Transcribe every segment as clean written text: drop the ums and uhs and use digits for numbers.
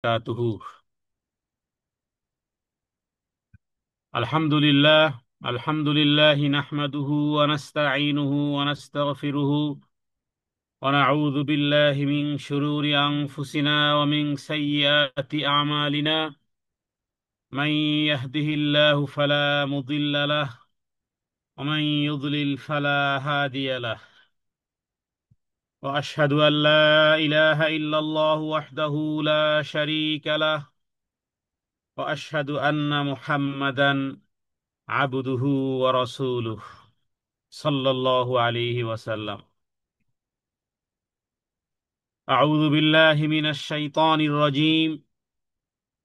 বারাকাতুহু। আলহামদুলিল্লাহ আলহামদুলিল্লাহি নাহমাদুহু ওয়া নাস্তাঈনুহু ওয়া নাস্তাগফিরুহু ওয়া নাউযু বিল্লাহি মিন শুরুরি আনফুসিনা ওয়া মিন সাইয়্যাতি আমালিনা। মান ইয়াহদিহিল্লাহু ফালা মুদিল্লা লাহু ওয়া মান ইউদ্লিল ফালা হাদিয়া লাহু। ওয়া আশহাদু আল লা ইলাহা ইল্লাল্লাহু ওয়াহদাহু লা শারীকা লাহু ওয়া আশহাদু আন্না মুহাম্মাদান আবদুহু ওয়া রাসূলুহু সাল্লাল্লাহু আলাইহি ওয়াসাল্লাম। আউযু বিল্লাহি মিনাশ শাইতানির রাজীম।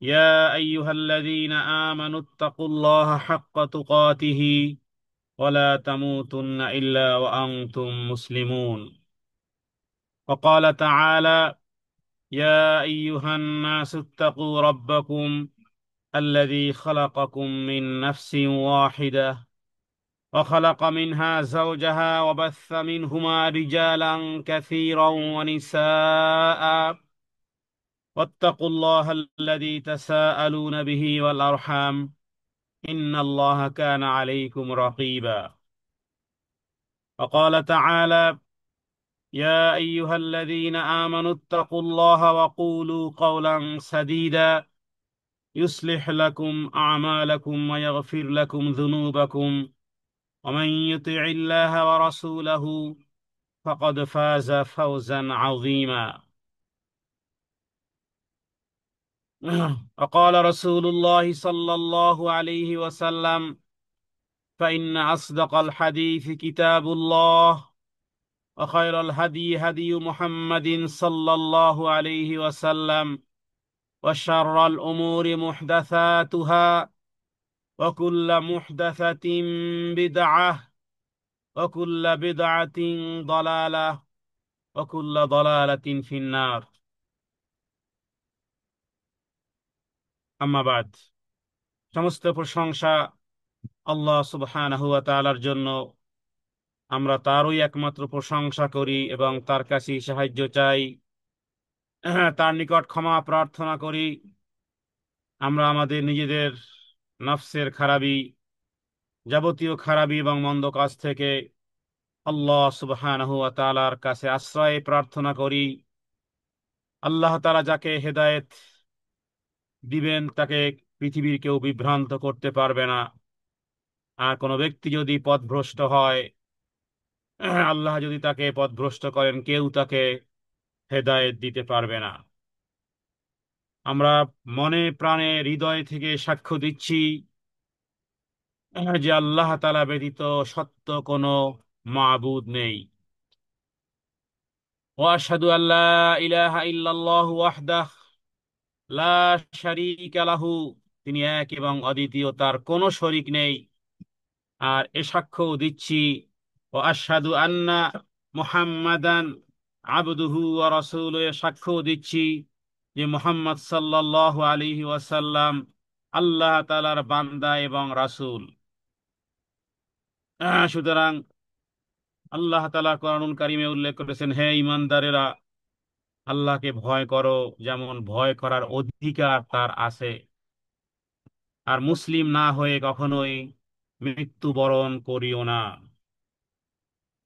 ইয়া আইয়ুহাল্লাযীনা আমানুত্তাকুল্লাহা হাক্কা তুকাতিহি ওয়া লা তামুতুন্না ইল্লা ওয়া আনতুম মুসলিমুন। ওয়া ক্বালা তাআলা ইয়া আইয়ুহান নাসু ইত্তাকু রাব্বাকুম আল্লাযী খালাকাকুম মিন নাফসিন ওয়াহিদাহ وخلق منها زوجها وبث منهما رجالا كثيرا ونساء واتقوا الله الذي تساءلون به والأرحام إن الله كان عليكم رقيبا. وقال تعالى يا أيها الذين آمنوا اتقوا الله وقولوا قولا سديدا يصلح لكم أعمالكم ويغفر لكم ذنوبكم ومن يطع الله ورسوله فقد فاز فوزا عظيما. وقال رسول الله صلى الله عليه وسلم فإن أصدق الحديث كتاب الله وخير الهدي هدي محمد صلى الله عليه وسلم وشر الأمور محدثاتها وكل محدثة بدعة وكل بدعة ضلالة وكل ضلالة في النار. আম্মা বাদ। সমস্ত প্রশংসা আল্লাহ সুবহানাহু ওয়া তাআলার জন্য। আমরা তারই একমাত্র প্রশংসা করি এবং তার কাছে সাহায্য চাই, তার নিকট ক্ষমা প্রার্থনা করি। আমরা আমাদের নিজেদের নফসের খারাপি, যাবতীয় খারাপি এবং মন্দ কাজ থেকে আল্লাহ সুবহানাহু ওয়া তাআলার কাছে আশ্রয় প্রার্থনা করি। আল্লাহ তাআলা যাকে হেদায়েত দিবেন তাকে পৃথিবীর কেউ বিভ্রান্ত করতে পারবে না। আর কোনো ব্যক্তি যদি পথভ্রষ্ট হয়, আল্লাহ যদি তাকে পথভ্রষ্ট করেন, কেউ তাকে হেদায়েত দিতে পারবে না। আমরা মনে প্রাণে হৃদয় থেকে সাক্ষ্য দিচ্ছি যে আল্লাহ তাআলা ব্যতীত সত্য কোনো মাবুদ নেই। ওয়া আশহাদু আল্লা ইলাহা ইল্লাল্লাহু ওয়াহদাহু লা শারীকা লাহু, তিনি এক এবং অদ্বিতীয়, তার কোনো শরীক নেই। আর এ সাক্ষ্য দিচ্ছি ও আশহাদু আন্না মুহাম্মাদান আবদুহু ওয়া রাসূলুহু, সাক্ষ্য দিচ্ছি যে মুহাম্মদ সাল্লাল্লাহু আলাইহি ওয়াসাল্লাম আল্লাহ তাআলার বান্দা এবং রাসূল। সুতরাং আল্লাহ তাআলা কোরআনুল কারীমে উল্লেখ করেছেন, হে ঈমানদারেরা, আল্লাহকে ভয় করো যেমন ভয় করার অধিকার তার আছে, আর মুসলিম না হয়ে কখনোই মৃত্যুবরণ করিও না।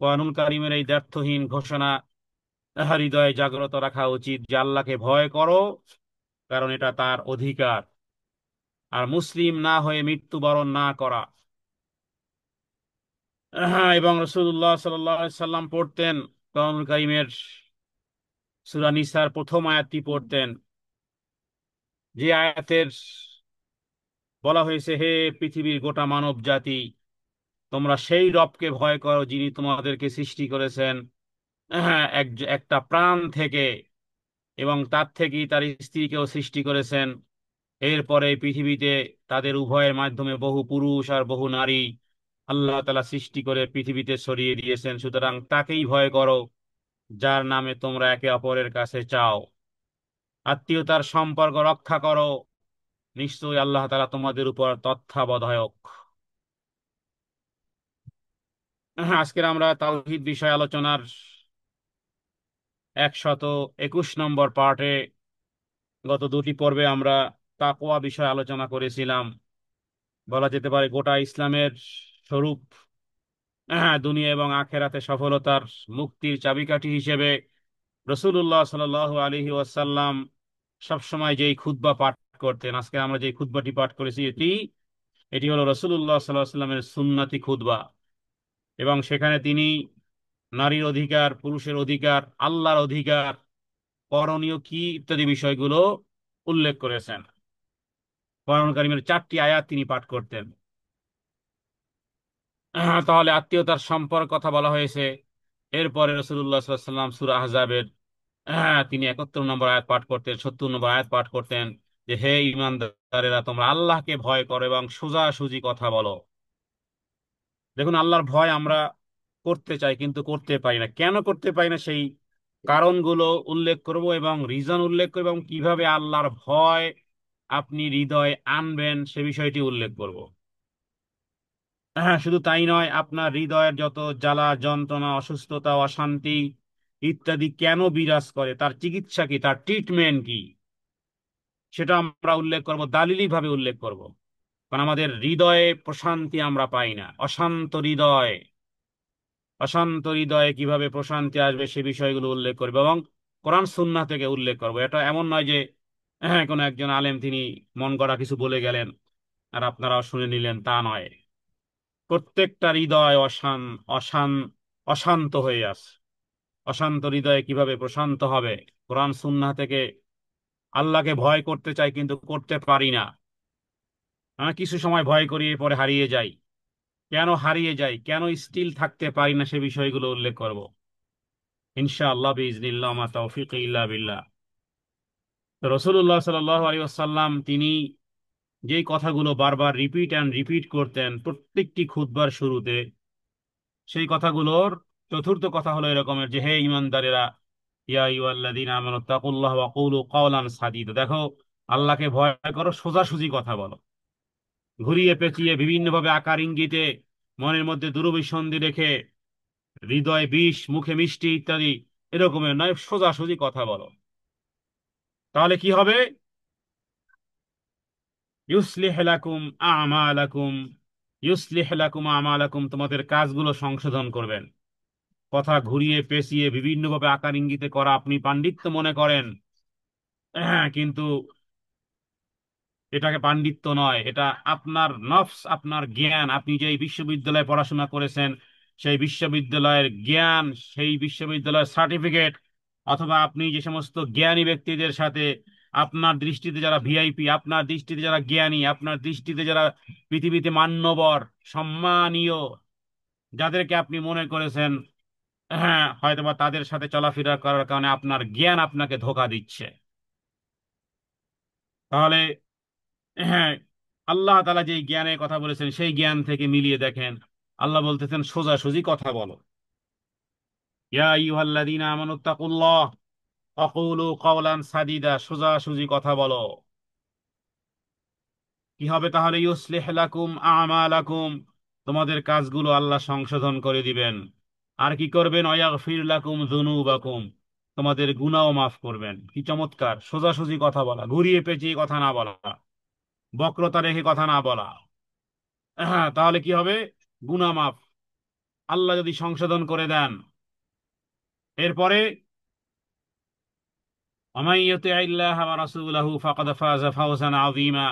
কোরআনুল কারীমের এই দ্ব্যর্থহীন ঘোষণা হৃদয়ে জাগ্রত রাখা উচিত যে আল্লাহকে ভয় করো, কারণ এটা তার অধিকার, আর মুসলিম না হয়ে মৃত্যুবরণ না করা। এবং রাসূলুল্লাহ সাল্লাল্লাহু আলাইহি সাল্লাম পড়তেন, কোরআনুল কারীমের সূরা নিসার প্রথম আয়াতটি পড়তেন, যে আয়াতের বলা হয়েছে, হে পৃথিবীর গোটা মানব জাতি, তোমরা সেই রবকে ভয় করো যিনি তোমাদেরকে সৃষ্টি করেছেন একটা প্রাণ থেকে, এবং তার থেকেই তার স্ত্রীকেও সৃষ্টি করেছেন। এরপরে পৃথিবীতে তাদের উভয়ের মাধ্যমে বহু পুরুষ আর বহু নারী আল্লাহ তাআলা সৃষ্টি করে পৃথিবীতে ছড়িয়ে দিয়েছেন। সুতরাং তাকেই ভয় করো যার নামে তোমরা একে অপরের কাছে চাও। আত্মীয়তার সম্পর্ক রক্ষা করো, নিশ্চয়ই আল্লাহ তাআলা তোমাদের উপর তত্ত্বাবধায়ক। আজকের আমরা তাওহীদ বিষয় আলোচনার 121 নম্বর পার্টে গত দুটি পর্বে আমরা তাকওয়া বিষয়ে আলোচনা করেছিলাম। বলা যেতে পারে গোটা ইসলামের স্বরূপ, দুনিয়া এবং আখেরাতে সফলতার মুক্তির চাবিকাঠি হিসেবে রসুল্লাহ সাল আলহি ওয়াসাল্লাম সবসময় যেই খুতবা পাঠ করতেন, আজকে আমরা যে খুতবাটি পাঠ করেছি এটি এটি হলো রসুল্লাহ সাল্লাহ সাল্লামের সুন্নতি খুতবা। এবং সেখানে তিনি নারীর অধিকার, পুরুষের অধিকার, আল্লাহর অধিকার, করণীয় কি ইত্যাদি বিষয়গুলো উল্লেখ করেছেন। কোরআন কারীমের 4টি আয়াত তিনি পাঠ করতেন। তাহলে আত্মীয়তার সম্পর্ক কথা বলা হয়েছে। এরপরে রসুল্লাহ সাল্লাল্লাহু আলাইহি ওয়াসাল্লাম সূরা আহজাবের তিনি 71 নম্বর আয়াত পাঠ করতেন, 70 নম্বর আয়াত পাঠ করতেন যে হে ঈমানদারেরা, তোমরা আল্লাহকে ভয় করো এবং সোজাসুজি কথা বলো। দেখুন, আল্লাহর ভয় আমরা করতে চাই কিন্তু করতে পারি না। কেন করতে পারি না সেই কারণগুলো উল্লেখ করব এবং রিজন উল্লেখ করব, এবং কিভাবে আল্লাহর ভয় আপনি হৃদয়ে আনবেন সে বিষয়টি উল্লেখ করব। শুধু তাই নয়, আপনার হৃদয়ের যত জ্বালা যন্ত্রণা, অসুস্থতা, অশান্তি ইত্যাদি কেন বিরাজ করে, তার চিকিৎসা কি, তার ট্রিটমেন্ট কি, সেটা আমরা উল্লেখ করব, দালিলি ভাবে উল্লেখ করব। কারণ আমাদের হৃদয়ে প্রশান্তি আমরা পাই না। অশান্ত হৃদয়ে কিভাবে প্রশান্তি আসবে সে বিষয়গুলো উল্লেখ করবে এবং কোরআন সুন্নাহ থেকে উল্লেখ করবো। এটা এমন নয় যে কোনো একজন আলেম তিনি মন গড়া কিছু বলে গেলেন আর আপনারাও শুনে নিলেন, তা নয়। প্রত্যেকটা হৃদয় অশান অশান্ত হয়ে আছে। অশান্ত হৃদয়ে কিভাবে প্রশান্ত হবে? কোরআন সুন্নাহ থেকে। আল্লাহকে ভয় করতে চাই কিন্তু করতে পারি না। কিছু সময় ভয় করি, পরে হারিয়ে যাই। কেন হারিয়ে যাই, কেন স্টিল থাকতে পারি না, সে বিষয়গুলো উল্লেখ করব ইনশাআল্লাহ বিইজনিল্লাহ, মা তৌফিক ইল্লা বিল্লাহ। রসুল্লাহ সাল্লাল্লাহু আলাইহি ওয়াসাল্লাম তিনি যেই কথাগুলো বারবার রিপিট অ্যান্ড রিপিট করতেন প্রত্যেকটি খুতবার শুরুতে, সেই কথাগুলোর চতুর্থ কথা হলো এরকমের যে হে ঈমানদারেরা, ইয়া আইয়ুহাল্লাযীনা আমানু তাকুল্লাহ ওয়া কুলু কাওলান সাদীদা। দেখো, আল্লাহকে ভয় করো, সোজাসুজি কথা বলো। ঘুরিয়ে পেঁচিয়ে বিভিন্নভাবে আকার ইঙ্গিতে মনের মধ্যে দুরভিসন্ধি রেখে হৃদয় বিষ মুখে মিষ্টি ইত্যাদি এরকমের নয়, সোজাসুজি কথা বলো। তাহলে কি হবে? ইউসলিহ লাকুম আমালাকুম, ইউসলিহ লাকুম আমালাকুম, তোমাদের কাজগুলো সংশোধন করবেন। কথা ঘুরিয়ে পেঁচিয়ে বিভিন্নভাবে আকার ইঙ্গিতে করা আপনি পাণ্ডিত্য মনে করেন, কিন্তু এটাকে পাণ্ডিত্য নয়, এটা আপনার নফস, আপনার জ্ঞান। আপনি যে বিশ্ববিদ্যালয়ে পড়াশোনা করেছেন সেই বিশ্ববিদ্যালয়ের জ্ঞান, সেই বিশ্ববিদ্যালয়ের সার্টিফিকেট, অথবা আপনি যে সমস্ত জ্ঞানী ব্যক্তিদের সাথে, আপনার দৃষ্টিতে যারা ভিআইপি, আপনার দৃষ্টিতে যারা জ্ঞানী, আপনার দৃষ্টিতে যারা পৃথিবীতে মান্যবর, সম্মানীয়, যাদেরকে আপনি মনে করেছেন, হয়তোবা তাদের সাথে চলাফেরা করার কারণে আপনার জ্ঞান আপনাকে ধোঁকা দিচ্ছে। তাহলে হ্যাঁ, আল্লাহ তাআলা যেই জ্ঞানের কথা বলেছেন সেই জ্ঞান থেকে মিলিয়ে দেখেন। আল্লাহ বলতেছেন সোজাসুজি কথা বলো। ইয়া আইয়ুহাল্লাযীনা আমানুত্তাকুল্লাহ ওয়া কুলু কাওলান সাদীদা, সোজাসুজি কথা বলো। কি হবে তাহলে? ইউসলিহ লাকুম আমালাকুম, তোমাদের কাজগুলো আল্লাহ সংশোধন করে দিবেন। আর কি করবেন? ওয়াগফির লাকুম যুনুবাকুম, তোমাদের গুনাহও মাফ করবেন। কি চমৎকার! সোজাসুজি কথা বলা, ঘুরিয়ে পেঁচিয়ে কথা না বলা, বক্রতা রেখে কথা না বলা। তাহলে কি হবে? গুনাহ মাফ, আল্লাহ যদি সংশোধন করে দেন। এরপরে ওয়ামান ইউতিইল্লাহ ওয়া রাসূলাহু ফাকাদ ফাযা ফাওজান আযীমা,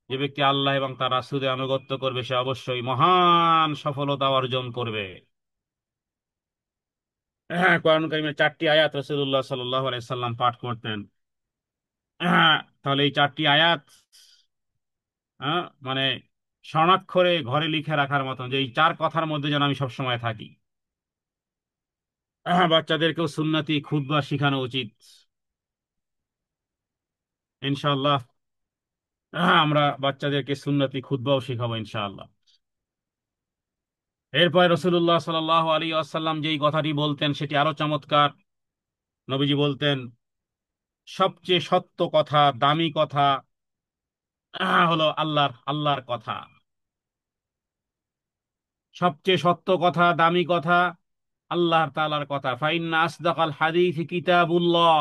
যে ব্যক্তি আল্লাহ এবং তার রাসূলের আনুগত্য করবে সে অবশ্যই মহান সফলতা অর্জন করবে। কোরআন কারীমের 4টি আয়াত রাসূলুল্লাহ সাল্লাল্লাহু আলাইহি সাল্লাম পাঠ করতেন। তাহলে এই 4টি আয়াত মানে স্বর্ণাক্ষরে ঘরে লিখে রাখার মতন, যে এই 4 কথার মধ্যে যেন আমি সবসময় থাকি। বাচ্চাদেরকেও সুন্নতি খুতবা শেখানো উচিত ইনশাআল্লাহ। আমরা বাচ্চাদেরকে সুন্নতি খুতবাও শেখাবো ইনশাআল্লাহ। এরপর রসুল্লাহ সাল্লাল্লাহু আলাইহি ওয়াসাল্লাম যেই কথাটি বলতেন সেটি আরো চমৎকার। নবীজি বলতেন সবচেয়ে সত্য কথা, দামি কথা হলো আল্লাহর কথা। সবচেয়ে সত্য কথা, দামি কথা আল্লাহ তাআলার কথা। ফাইন্না আসদাকাল হাদিস কিতাবুল্লাহ,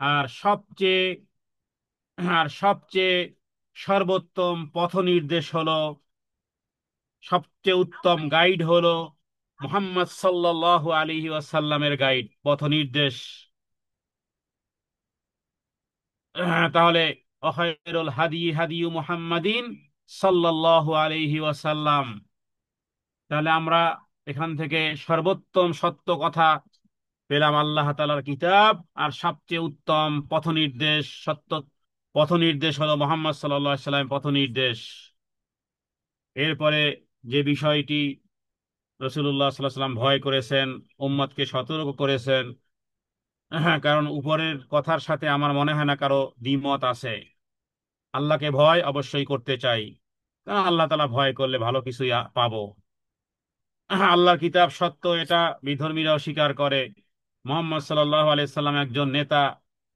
আর সবচেয়ে আর সবচেয়ে সর্বোত্তম পথ নির্দেশ হলো, সবচেয়ে উত্তম গাইড হলো মুহাম্মদ সাল্লাল্লাহু আলাইহি ওয়াসাল্লামের গাইড, পথ নির্দেশ। তাহলে অখায়রুল হাদি হাদিয়ু মুহাম্মাদিন সাল্লাল্লাহু আলাইহি ওয়াসাল্লাম। তাহলে আমরা এখান থেকে সর্বোত্তম সত্য কথা পেলাম আল্লাহ তাআলার কিতাব, আর সবচেয়ে উত্তম পথ নির্দেশ, সত্য পথ নির্দেশ হলো মুহাম্মদ সাল্লাল্লাহু আলাইহি ওয়াসাল্লামের পথ নির্দেশ। এরপরে যে বিষয়টি রাসূলুল্লাহ সাল্লাল্লাহু আলাইহি ওয়াসাল্লাম ভয় করেছেন, উম্মতকে সতর্ক করেছেন, হ্যাঁ, কারণ উপরের কথার সাথে আমার মনে হয় না কারো দ্বিমত আছে। আল্লাহকে ভয় অবশ্যই করতে চাই, কারণ আল্লাহ তাআলা ভয় করলে ভালো কিছুই পাবো। আল্লাহর কিতাব সত্য, এটা বিধর্মীরাও স্বীকার করে। মুহাম্মদ সাল্লাল্লাহু আলাইহি সাল্লাম একজন নেতা,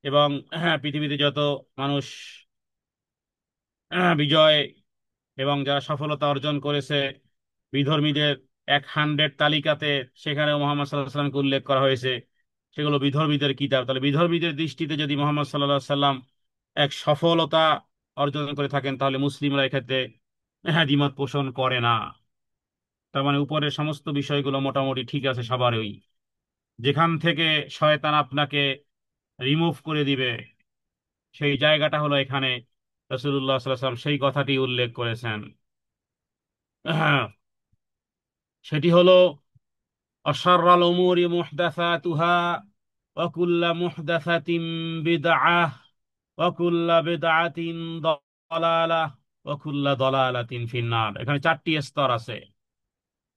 এবং পৃথিবীতে যত মানুষ বিজয় এবং যারা সফলতা অর্জন করেছে বিধর্মীদের 100 তালিকাতে, সেখানে মোহাম্মদ সাল্লাল্লাহু আলাইহি সাল্লামকে উল্লেখ করা হয়েছে। সেগুলো বিধর্মীদের কিতাব। তাহলে বিধর্মীদের দৃষ্টিতে যদি মোহাম্মদ সাল্লাল্লাহু আলাইহি সাল্লাম এক সফলতা অর্জন করে থাকেন, তাহলে মুসলিমরা এক্ষেত্রে দ্বিমত পোষণ করে না। তার মানে উপরের সমস্ত বিষয়গুলো মোটামুটি ঠিক আছে সবারই। যেখান থেকে শয়তান আপনাকে রিমুভ করে দিবে, সেই জায়গাটা হলো এখানে। রাসূলুল্লাহ সাল্লাল্লাহু আলাইহি ওয়াসাল্লাম সেই কথাটি উল্লেখ করেছেন। সেটি হলো অশাররাল উমুরি মুহদাসাতুহা ওয়া কুল্লা মুহদাসাতিন বিদআহ ওয়া কুল্লা বিদআতিন দালালাহ ওয়া কুল্লা দালালাতিন ফিন্নার। এখানে 4টি স্তর আছে।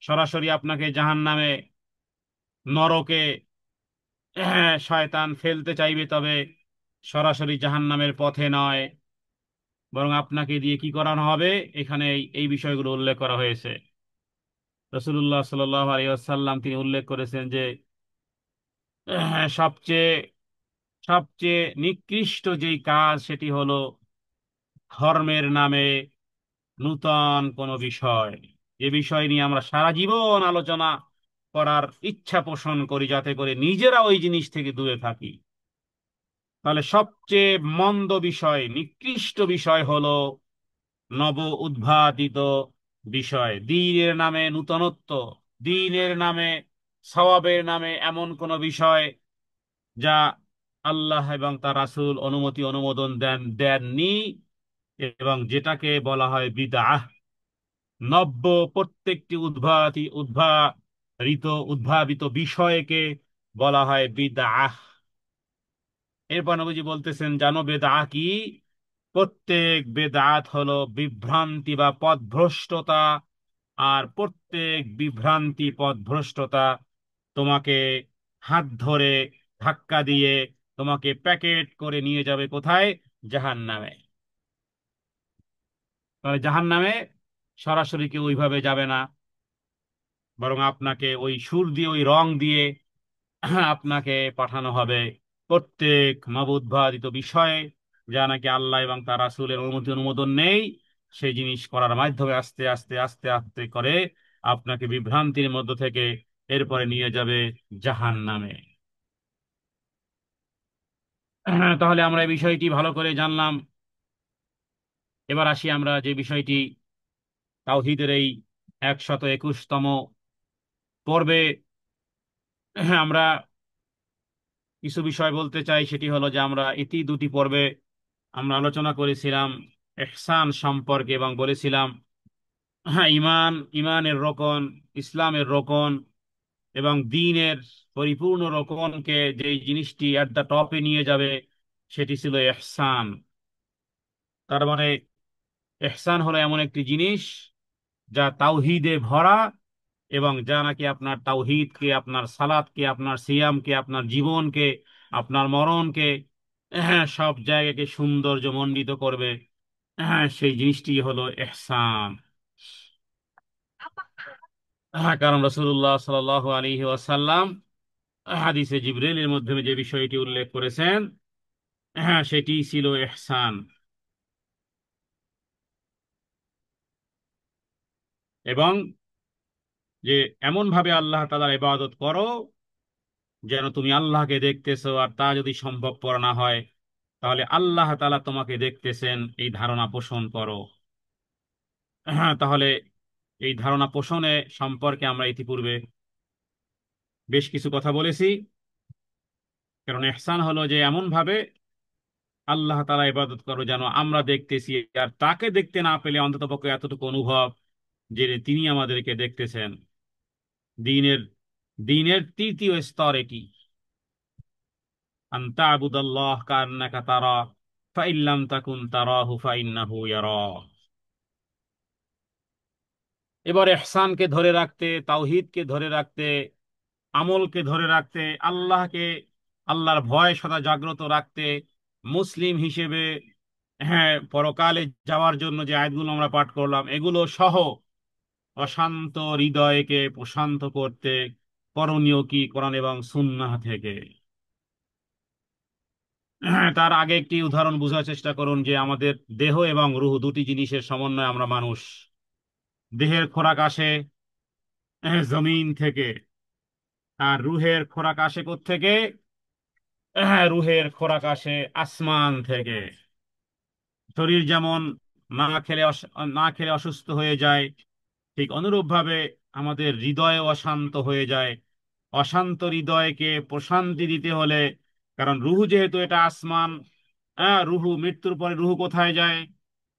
সরাসরি আপনাকে জাহান্নামে, নরকে শয়তান ফেলতে চাইবে, তবে সরাসরি জাহান্নামের পথে নয়, বরং আপনাকে দিয়ে কি করানো হবে, এখানে এই বিষয়গুলো উল্লেখ করা হয়েছে। রাসূলুল্লাহ সাল্লাল্লাহু আলাইহি ওয়াসাল্লাম তিনি উল্লেখ করেছেন যে সবচেয়ে সবচেয়ে নিকৃষ্ট যেই কাজ, সেটি হলো ধর্মের নামে নূতন কোনো বিষয়, যে বিষয় নিয়ে আমরা সারা জীবন আলোচনা করার ইচ্ছা পোষণ করি, যাতে করে নিজেরা ওই জিনিস থেকে দূরে থাকি। তাহলে সবচেয়ে মন্দ বিষয়, নিকৃষ্ট বিষয় হলো নব উদ্ভাদিত বিষয়, দ্বীনের নামে নূতনত্ব, দ্বীনের নামে, সওয়াবের নামে এমন কোন বিষয় যা আল্লাহ এবং তার রাসূল অনুমোদন দেননি, এবং যেটাকে বলা হয় বিদআহ। নব্য প্রত্যেকটি উদ্ভাবিত বিষয়কে বলা হয় বিদআহ। এরপর নবীজি বলতেছেন, জানো বেদআহ কি? প্রত্যেক বেদাত হলো বিভ্রান্তি বা পথভ্রষ্টতা, আর প্রত্যেক বিভ্রান্তি পথভ্রষ্টতা তোমাকে হাত ধরে ধাক্কা দিয়ে তোমাকে প্যাকেট করে নিয়ে যাবে কোথায়? জাহান্নামে। তাহলে জাহান্নামে সরাসরি কেউ ওইভাবে যাবে না, বরং আপনাকে ওই সুর দিয়ে, ওই রং দিয়ে আপনাকে পাঠানো হবে প্রত্যেক নবোদ্ভাদিত বিষয়ে, যা নাকি আল্লাহ এবং তার রাসূলের অনুমোদন নেই, সেই জিনিস করার মাধ্যমে আস্তে আস্তে আস্তে আস্তে করে আপনাকে বিভ্রান্তির মধ্য থেকে এরপরে নিয়ে যাবে জাহান্নামে। তাহলে আমরা এই বিষয়টি ভালো করে জানলাম। এবার আসি আমরা যে বিষয়টি তাওহীদের এই 121তম পর্বে আমরা কিছু বিষয় বলতে চাই। সেটি হলো যে আমরা দুটি পর্বে আমরা আলোচনা করেছিলাম ইহসান সম্পর্কে, এবং বলেছিলাম হ্যাঁ, ইমানের রোকন, ইসলামের রোকন এবং দ্বীনের পরিপূর্ণ রোকনকে যে জিনিসটি এট দ্য টপে নিয়ে যাবে, সেটি ছিল ইহসান। তার মানে ইহসান হলো এমন একটি জিনিস যা তাওহীদে ভরা, এবং যা নাকি আপনার তাওহীদকে, আপনার সালাতকে, আপনার সিয়ামকে, আপনার জীবনকে, আপনার মরণকে, সব জায়গাকে সৌন্দর্য মণ্ডিত করবে। সেই জিনিসটি হলো ইহসান। কারণ রাসূলুল্লাহ সাল্লাল্লাহু আলাইহি ওয়াসাল্লাম হাদিসে জিবরীলের মাধ্যমে যে বিষয়টি উল্লেখ করেছেন, সেটি ছিল ইহসান। এবং যে এমন ভাবে আল্লাহ তাআলার ইবাদত করো যেন তুমি আল্লাহকে দেখতেছো, আর তা যদি সম্ভবপর না হয় তাহলে আল্লাহ তাআলা তোমাকে দেখতেছেন এই ধারণা পোষণ করো। হ্যাঁ, তাহলে এই ধারণা পোষণে সম্পর্কে আমরা ইতিপূর্বে বেশ কিছু কথা বলেছি। কারণ ইহসান হলো যে এমন ভাবে আল্লাহ তাআলা ইবাদত করো যেন আমরা দেখতেছি, আর তাকে দেখতে না পেলে অন্ততপক্ষে এতটুকু অনুভব যে তিনি আমাদেরকে দেখতেছেন। দিনের দিনের তৃতীয় স্তর এটি, আন তা'বুদাল্লাহ কান্নাকা তারা ফাইন লাম তাকুন তারাহু ফাইন্নাহু ইয়ারাক। এবার ইহসানকে ধরে রাখতে, তাওহীদকে ধরে রাখতে, আমলকে ধরে রাখতে, আল্লাহকে, আল্লাহর ভয় সদা জাগ্রত রাখতে, মুসলিম হিসেবে, হ্যাঁ, পরকালে যাওয়ার জন্য যে আয়াতগুলো আমরা পাঠ করলাম এগুলো সহ অশান্ত হৃদয়কে প্রশান্ত করতে করণীয় কি কোরআন এবং সুন্নাহ থেকে। তার আগে একটি উদাহরণ বোঝার চেষ্টা করুন যে আমাদের দেহ এবং রূহ দুটি জিনিসের সমন্বয়ে আমরা মানুষ। দেহের খোরাক আসে জমিন থেকে, আর রুহের খোরাক আসে কোত্থেকে? রুহের খোরাক আসে আসমান থেকে। শরীর যেমন না খেলে অসুস্থ হয়ে যায়, ঠিক অনুরূপভাবে আমাদের হৃদয় অশান্ত হয়ে যায়। অশান্ত হৃদয়কে প্রশান্তি দিতে হলে, কারণ রুহু যেহেতু এটা আসমান, রুহু মৃত্যুর পরে রুহু কোথায় যায়?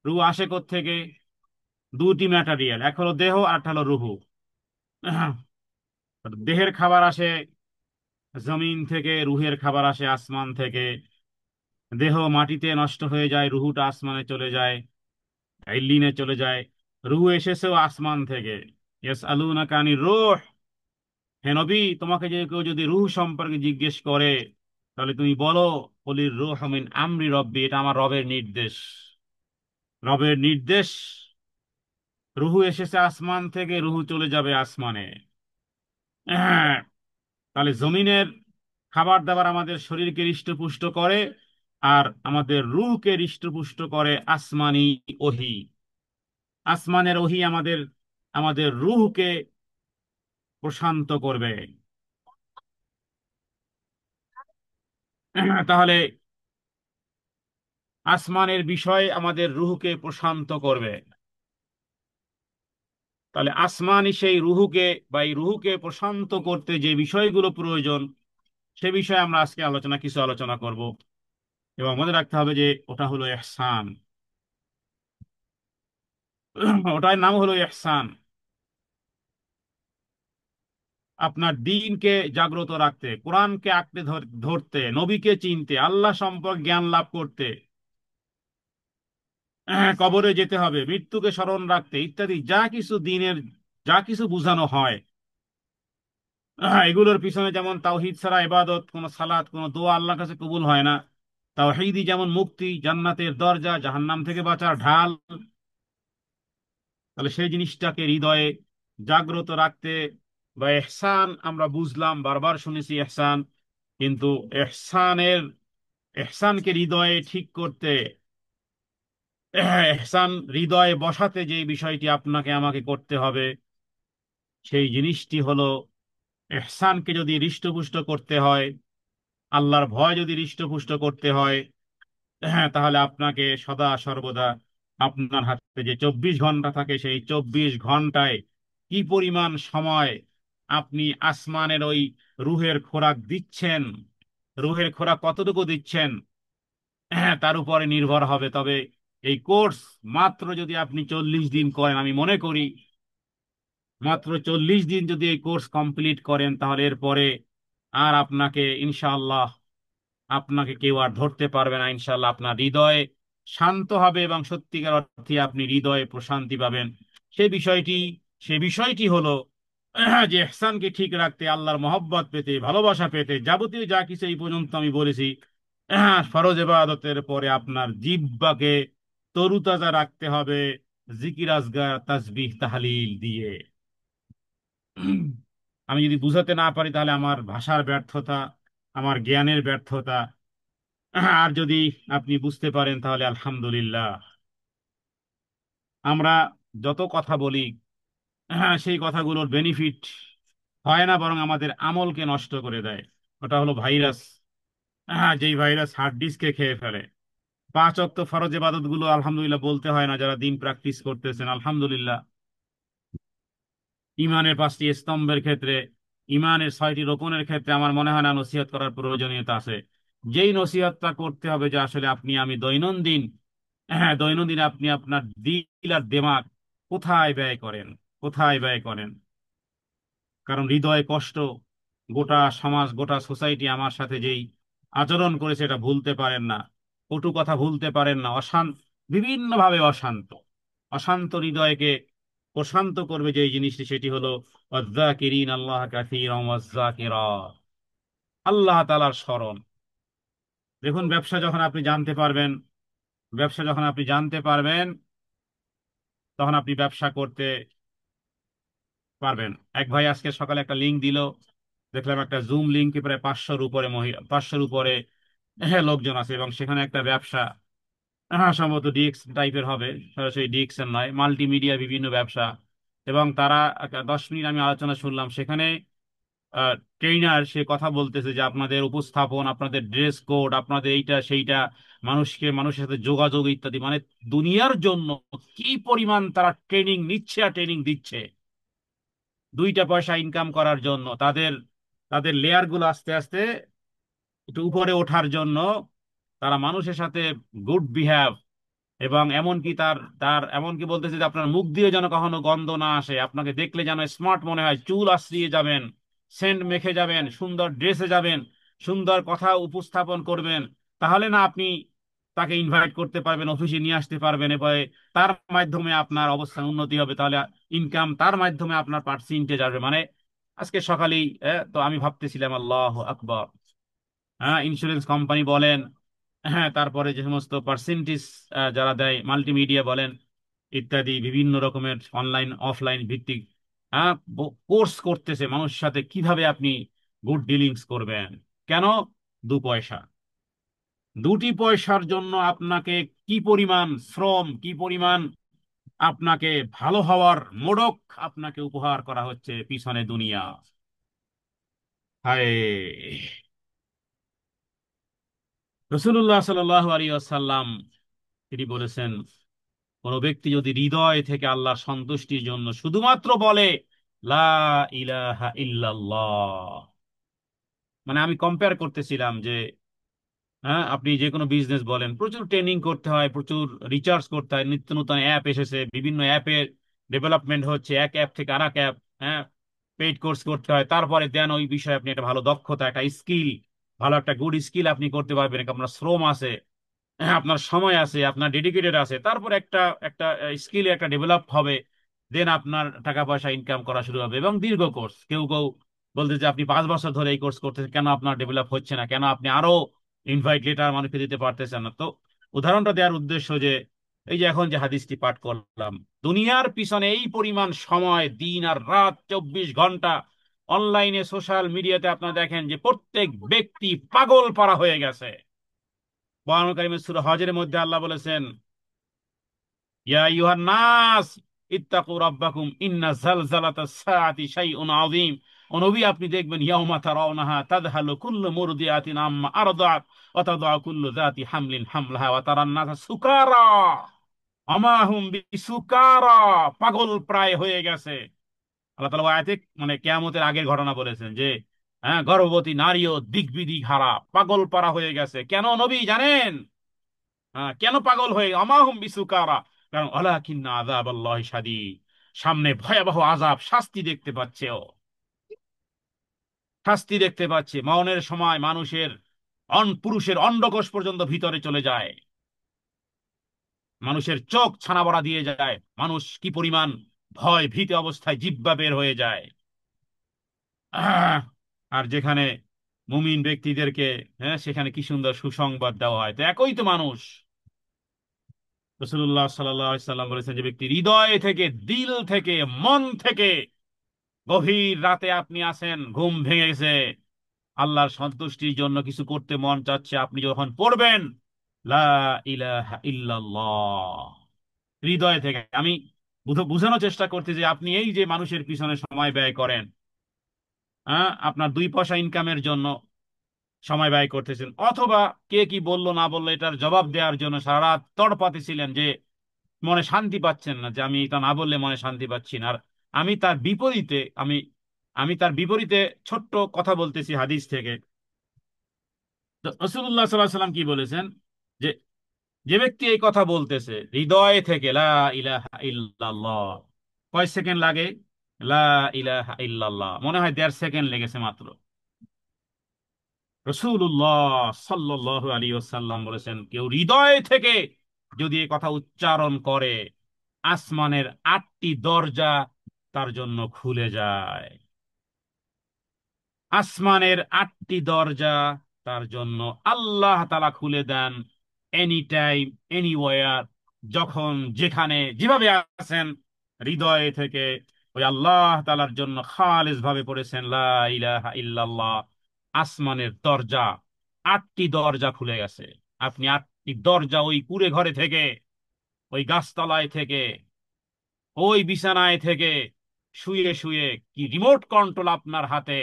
রুহু আসে কোত্থেকে? দুটি ম্যাটারিয়াল, এক হলো দেহ আর একটা হলো রুহু। আহ, দেহের খাবার আসে জমিন থেকে, রুহের খাবার আসে আসমান থেকে। দেহ মাটিতে নষ্ট হয়ে যায়, রুহুটা আসমানে চলে যায়, ইল্লিনে চলে যায়। রুহু এসেছেও আসমান থেকে। ইয়াসআলুনাকা আনির রূহ, হে নবী, তোমাকে যে কেউ যদি রূহ সম্পর্কে জিজ্ঞেস করে তাহলে তুমি বলো, কুলির রূহু মিন আমরি রব্বি, এটা আমার রবের নির্দেশ। রবের নির্দেশ। রুহু এসেছে আসমান থেকে, রুহু চলে যাবে আসমানে। হ্যাঁ, তাহলে জমিনের খাবার দাবার আমাদের শরীরকে হৃষ্টপুষ্ট করে, আর আমাদের রূহকে হৃষ্টপুষ্ট করে আসমানি ওহী। আসমানের ওহী আমাদের আমাদের রূহকে প্রশান্ত করবে। তাহলে আসমানের বিষয় আমাদের রূহকে প্রশান্ত করবে। তাহলে আসমানি সেই রূহকে বা এই রূহকে প্রশান্ত করতে যে বিষয়গুলো প্রয়োজন সে বিষয়ে আমরা আজকে কিছু আলোচনা করব। এবং মনে রাখতে হবে যে ওটা হলো ইহসান। ওটার নাম হলো ইহসান। আপনার দিনকে জাগ্রত রাখতে, কোরআনকে আঁকড়ে ধরতে, নবীকে চিনতে, আল্লাহ সম্পর্কে জ্ঞান লাভ করতে, কবরে যেতে হবে, মৃত্যুকে স্মরণ রাখতে, ইত্যাদি যা কিছু দিনের, যা কিছু বোঝানো হয়, এগুলোর পিছনে যেমন তাওহীদ ছাড়া ইবাদত, কোন সালাত, কোন দোয়া আল্লাহর কাছে কবুল হয় না। তাওহীদই যেমন মুক্তি, জান্নাতের দরজা, জাহান্নাম থেকে বাঁচার ঢাল। তাহলে সেই জিনিসটাকে হৃদয়ে জাগ্রত রাখতে, বা ইহসান আমরা বুঝলাম, বারবার শুনেছি ইহসান, কিন্তু ইহসানের ইহসানকে হৃদয়ে ঠিক করতে, ইহসান হৃদয়ে বসাতে যে বিষয়টি আপনাকে আমাকে করতে হবে সেই জিনিসটি হলো, ইহসানকে যদি হৃষ্টপুষ্ট করতে হয়, আল্লাহর ভয় যদি হৃষ্টপুষ্ট করতে হয়, তাহলে আপনাকে সদা সর্বদা আপনার হাতে যে 24 ঘন্টা থাকে সেই 24 ঘন্টায় কি পরিমাণ সময় আপনি আসমানের ওই রুহের খোরাক দিচ্ছেন, রুহের খোরাক কতটুকু দিচ্ছেন, তার উপরে নির্ভর হবে। তবে এই কোর্স মাত্র যদি আপনি 40 দিন করেন, আমি মনে করি মাত্র 40 দিন যদি এই কোর্স কমপ্লিট করেন, তাহলে এরপরে আর আপনাকে ইনশাআল্লাহ, আপনাকে কেউ আর ধরতে পারবে না। ইনশাআল্লাহ আপনার হৃদয় শান্ত হবে এবং সত্যিকার অর্থে আপনি হৃদয়ে প্রশান্তি পাবেন। সে বিষয়টি সে বিষয়টি হলো যে ইহসানকে ঠিক রাখতে, আল্লাহর মহব্বত পেতে, ভালোবাসা পেতে, যাবতীয় যা কিছু এই পর্যন্ত আমি বলেছি, ফরজ ইবাদতের পরে আপনার জিহ্বাকে তরুতাজা রাখতে হবে জিকির, আজগার, তাসবিহ, তাহলিল দিয়ে। আমি যদি বুঝাতে না পারি তাহলে আমার ভাষার ব্যর্থতা, আমার জ্ঞানের ব্যর্থতা। আর যদি আপনি বুঝতে পারেন তাহলে আলহামদুলিল্লাহ। আমরা যত কথা বলি, সেই কথাগুলোর বেনিফিট হয় না, বরং আমাদের আমলকে নষ্ট করে দেয়। ওটা হলো ভাইরাস। হ্যাঁ, যেই ভাইরাস হার্ড ডিস্কে খেয়ে ফেলে। পাঁচ ওয়াক্ত ফরজ ইবাদত গুলো আলহামদুলিল্লাহ বলতে হয় না, যারা দিন প্র্যাকটিস করতেছেন আলহামদুলিল্লাহ। ইমানের পাঁচটি স্তম্ভের ক্ষেত্রে, ইমানের ছয়টি রোকনের ক্ষেত্রে আমার মনে হয় না নসিহত করার প্রয়োজনীয়তা আছে। যেই নসিহতটা করতে হবে যে আসলে আপনি আমি দৈনন্দিন, হ্যাঁ দৈনন্দিন আপনি আপনার দিল আর দিমাগ কোথায় ব্যয় করেন, কোথায় ব্যয় করেন। কারণ হৃদয় কষ্ট, গোটা সমাজ গোটা সোসাইটি আমার সাথে যেই আচরণ করেছে এটা ভুলতে পারেন না। কটু কথা ভুলতে পারেন না। অশান্ত, বিভিন্নভাবে অশান্ত, অশান্ত হৃদয়কে প্রশান্ত করবে যে জিনিসটি, সেটি হলো ওয়াজ্জাকিরিন আল্লাহ কাসীরাম ওয়াজ্জাকিরাত, আল্লাহ তাআলার স্মরণ। দেখুন, ব্যবসা যখন আপনি জানতে পারবেন, ব্যবসা যখন আপনি জানতে পারবেন, তখন আপনি ব্যবসা করতে পারবেন। এক ভাই আজকে সকালে একটা লিঙ্ক দিল, দেখলাম একটা জুম লিঙ্কে প্রায় 500-র উপরে মহিলা, 500-র উপরে হ্যাঁ লোকজন আছে, এবং সেখানে একটা ব্যবসা, হ্যাঁ সম্ভবত ডিএক্স টাইপের হবে, সরাসরি ডিএক্স এর নয়, মাল্টিমিডিয়া বিভিন্ন ব্যবসা। এবং তারা 10 মিনিট আমি আলোচনা শুনলাম সেখানে। ট্রেইনার সে কথা বলতেছে যে আপনাদের উপস্থাপন, আপনাদের ড্রেস কোড, আপনাদের এইটা সেইটা, মানুষকে মানুষের সাথে যোগাযোগ ইত্যাদি, মানে দুনিয়ার জন্য কি পরিমাণ তারা ট্রেনিং নিচ্ছে আর ট্রেনিং দিচ্ছে। 2টা পয়সা ইনকাম করার জন্য, তাদের তাদের লেয়ার গুলো আস্তে আস্তে একটু উপরে ওঠার জন্য তারা মানুষের সাথে গুড বিহেভ, এবং এমনকি তার তার এমনকি বলতেছে যে আপনার মুখ দিয়ে যেন কখনো গন্ধ না আসে, আপনাকে দেখলে যেন স্মার্ট মনে হয়, চুল আশ্রিয়ে যাবেন, সেন্ট মেখে যাবেন, সুন্দর ড্রেসে যাবেন, সুন্দর কথা উপস্থাপন করবেন, তাহলে না আপনি তাকে ইনভাইট করতে পারবেন, অফিসে নিয়ে আসতে পারবেন, এবারে তার মাধ্যমে আপনার অবস্থান উন্নতি হবে, তাহলে ইনকাম তার মাধ্যমে আপনার পার্সেন্টেজ আসবে। মানে আজকে সকালেই তো আমি ভাবতেছিলাম আল্লাহ আকবার, হ্যাঁ ইন্স্যুরেন্স কোম্পানি বলেন, হ্যাঁ তারপরে যে সমস্ত পার্সেন্টেজ যারা দেয়, মাল্টিমিডিয়া বলেন ইত্যাদি, বিভিন্ন রকমের অনলাইন অফলাইন ভিত্তিক হ্যাঁ কোর্স করতেছে মানুষের সাথে কিভাবে আপনি গুড ডিলিংস করবেন। কেন? 2 পয়সা, 2টি পয়সার জন্য আপনাকে কি পরিমাণ শ্রম, কি পরিমাণ আপনাকে ভালো হওয়ার মোড়ক আপনাকে উপহার করা হচ্ছে পিছনে দুনিয়া। হায়, রসুল্লাহ সাল্লাল্লাহু আলাইহি ওয়াসাল্লাম তিনি বলেছেন, কোন ব্যক্তি যদি হৃদয় থেকে আল্লাহর সন্তুষ্টির জন্য শুধুমাত্র বলে লা ইলাহা ইল্লাল্লাহ, মানে আমি কম্পেয়ার করতেছিলাম যে হ্যাঁ আপনি যে কোনো বিজনেস বলেন, প্রচুর ট্রেনিং করতে হয়, প্রচুর রিচার্জ করতে হয়, নিত্য নতুন অ্যাপ এসেছে, বিভিন্ন অ্যাপের ডেভেলপমেন্ট হচ্ছে, এক অ্যাপ থেকে আরেক অ্যাপ, হ্যাঁ পেইড কোর্স করতে হয়, তারপরে দেন ওই বিষয়ে আপনি একটা ভালো দক্ষতা, একটা স্কিল, ভালো একটা গুড স্কিল আপনি করতে পারবেন, আপনার শ্রম আছে, হ্যাঁ আপনার সময় আছে, আপনার ডেডিকেটেড আছে, তারপর একটা একটা স্কিল একটা ডেভেলপ হবে, দেন আপনার টাকা পয়সা ইনকাম করা শুরু হবে। এবং দীর্ঘ কোর্স, কেউ কেউ বলতে যে আপনি 5 বছর ধরে এই কোর্স করতেছেন, কেন আপনার ডেভেলপ হচ্ছে না, কেন আপনি আরো ইনভাইট লেটার মানুষকে দিতে পারতেছেন না? তো উদাহরণটা দেওয়ার উদ্দেশ্য যে এই যে এখন যে হাদিসটি পাঠ করলাম, দুনিয়ার পিছনে এই পরিমাণ সময়, দিন আর রাত 24 ঘন্টা, অনলাইনে সোশ্যাল মিডিয়াতে আপনারা দেখেন যে প্রত্যেক ব্যক্তি পাগল পারা হয়ে গেছে। কোরআন কারীমের সূরা হজের মধ্যে আল্লাহ বলেছেন, ইয়া আইয়ুহান নাস ইত্তাকু রাব্বাকুম ইন্না জালজালাতাস সাআতি শাইউন আযীম। ও নবী, আপনি দেখবেন ইয়াউমা তারাউনাহা তাযহালু কুল্লু মুরদিআতিন আম্মা আরদাআত ওয়া তাদউ কুল্লু যাতি হামলিন হামলাহা ওয়া তারান নাসা সুকারা আমা হুম বিসুকারা, পাগল প্রায় হয়ে গেছে। আল্লাহ তাআলা আয়াতে মানে কিয়ামতের আগের ঘটনা বলেছেন যে হ্যাঁ গর্ভবতী নারীও দিকবিদিক হারা, পাগল পারা হয়ে গেছে। কেন নবী জানেন? কেন পাগল হয়ে আমাহুম বিসুকারা? কারণ ওয়ালাকিন্না আযাবাল্লাহি শাদীদ, সামনে ভয়াবহ আযাব, শাস্তি দেখতে পাচ্ছে ও, শাস্তি দেখতে পাচ্ছে। মরণের সময় মানুষের পুরুষের অন্ডকোষ পর্যন্ত ভিতরে চলে যায়, মানুষের চোখ ছানা বড়া দিয়ে যায়, মানুষ কি পরিমাণ ভয় ভীত অবস্থায় জিহ্বা বের হয়ে যায়। আহ! আর যেখানে মুমিন ব্যক্তিদেরকে হ্যাঁ সেখানে কি সুন্দর সুসংবাদ দেওয়া হয়। তো একই তো মানুষ। রাসূলুল্লাহ সাল্লাল্লাহু আলাইহি সাল্লাম বলেছেন, যে ব্যক্তি হৃদয় থেকে, দিল থেকে, মন থেকে গভীর রাতে আপনি আছেন, ঘুম ভেঙে গেছে, আল্লাহর সন্তুষ্টির জন্য কিছু করতে মন চাচ্ছে, আপনি যখন পড়বেন লা ইলাহা ইল্লাল্লাহ হৃদয় থেকে, আমি বুঝানোর চেষ্টা করতে যে আপনি এই যে মানুষের পিছনে সময় ব্যয় করেন, হ্যাঁ আপনার 2 পয়সা ইনকামের জন্য, সময় ব্যয় করতেছেন, অথবা কে কি বললো না বললো এটার জবাব দেওয়ার জন্য সারা রাত তড়পাতে ছিলেন, যে মনে শান্তি পাচ্ছেন না, যে আমি এটা না বললে মনে শান্তি পাচ্ছি না। আর আমি তার বিপরীতে আমি আমি তার বিপরীতে ছোট্ট কথা বলতেছি হাদিস থেকে। তো রাসূলুল্লাহ সাল্লাল্লাহু আলাইহি সাল্লাম কি বলেছেন, যে যে ব্যক্তি এই কথা বলতেছে হৃদয় থেকে, লা ইলাহা ইল্লাল্লাহ, কয় সেকেন্ড লাগে? লা ইলাহা ইল্লাল্লাহ মনে হয় 1.5 সেকেন্ড লেগেছে মাত্র। রাসূলুল্লাহ সাল্লাল্লাহু আলাইহি ওয়াসাল্লাম বলেছেন, কেউ হৃদয় থেকে যদি এই কথা উচ্চারণ করে, আসমানের 8টি দরজা তার জন্য খুলে যায়। আসমানের 8টি দরজা তার জন্য আল্লাহ তাআলা খুলে দেন, এনি টাইম, এনিওয়্যার, যখন যেখানে যেভাবে আছেন, হৃদয় থেকে ওই আল্লাহ তাআলার জন্য খালিস ভাবে পড়েছেন লা ইলাহা ইল্লাল্লাহ, আসমানের দরজা, 8টি দরজা খুলে গেছে। আপনি 8টি দরজা, ওই কুঁড়ে ঘরে থেকে, ওই গাছতলায় থেকে, ওই বিছানায় থেকে, শুয়ে শুয়ে, কি রিমোট কন্ট্রোল আপনার হাতে,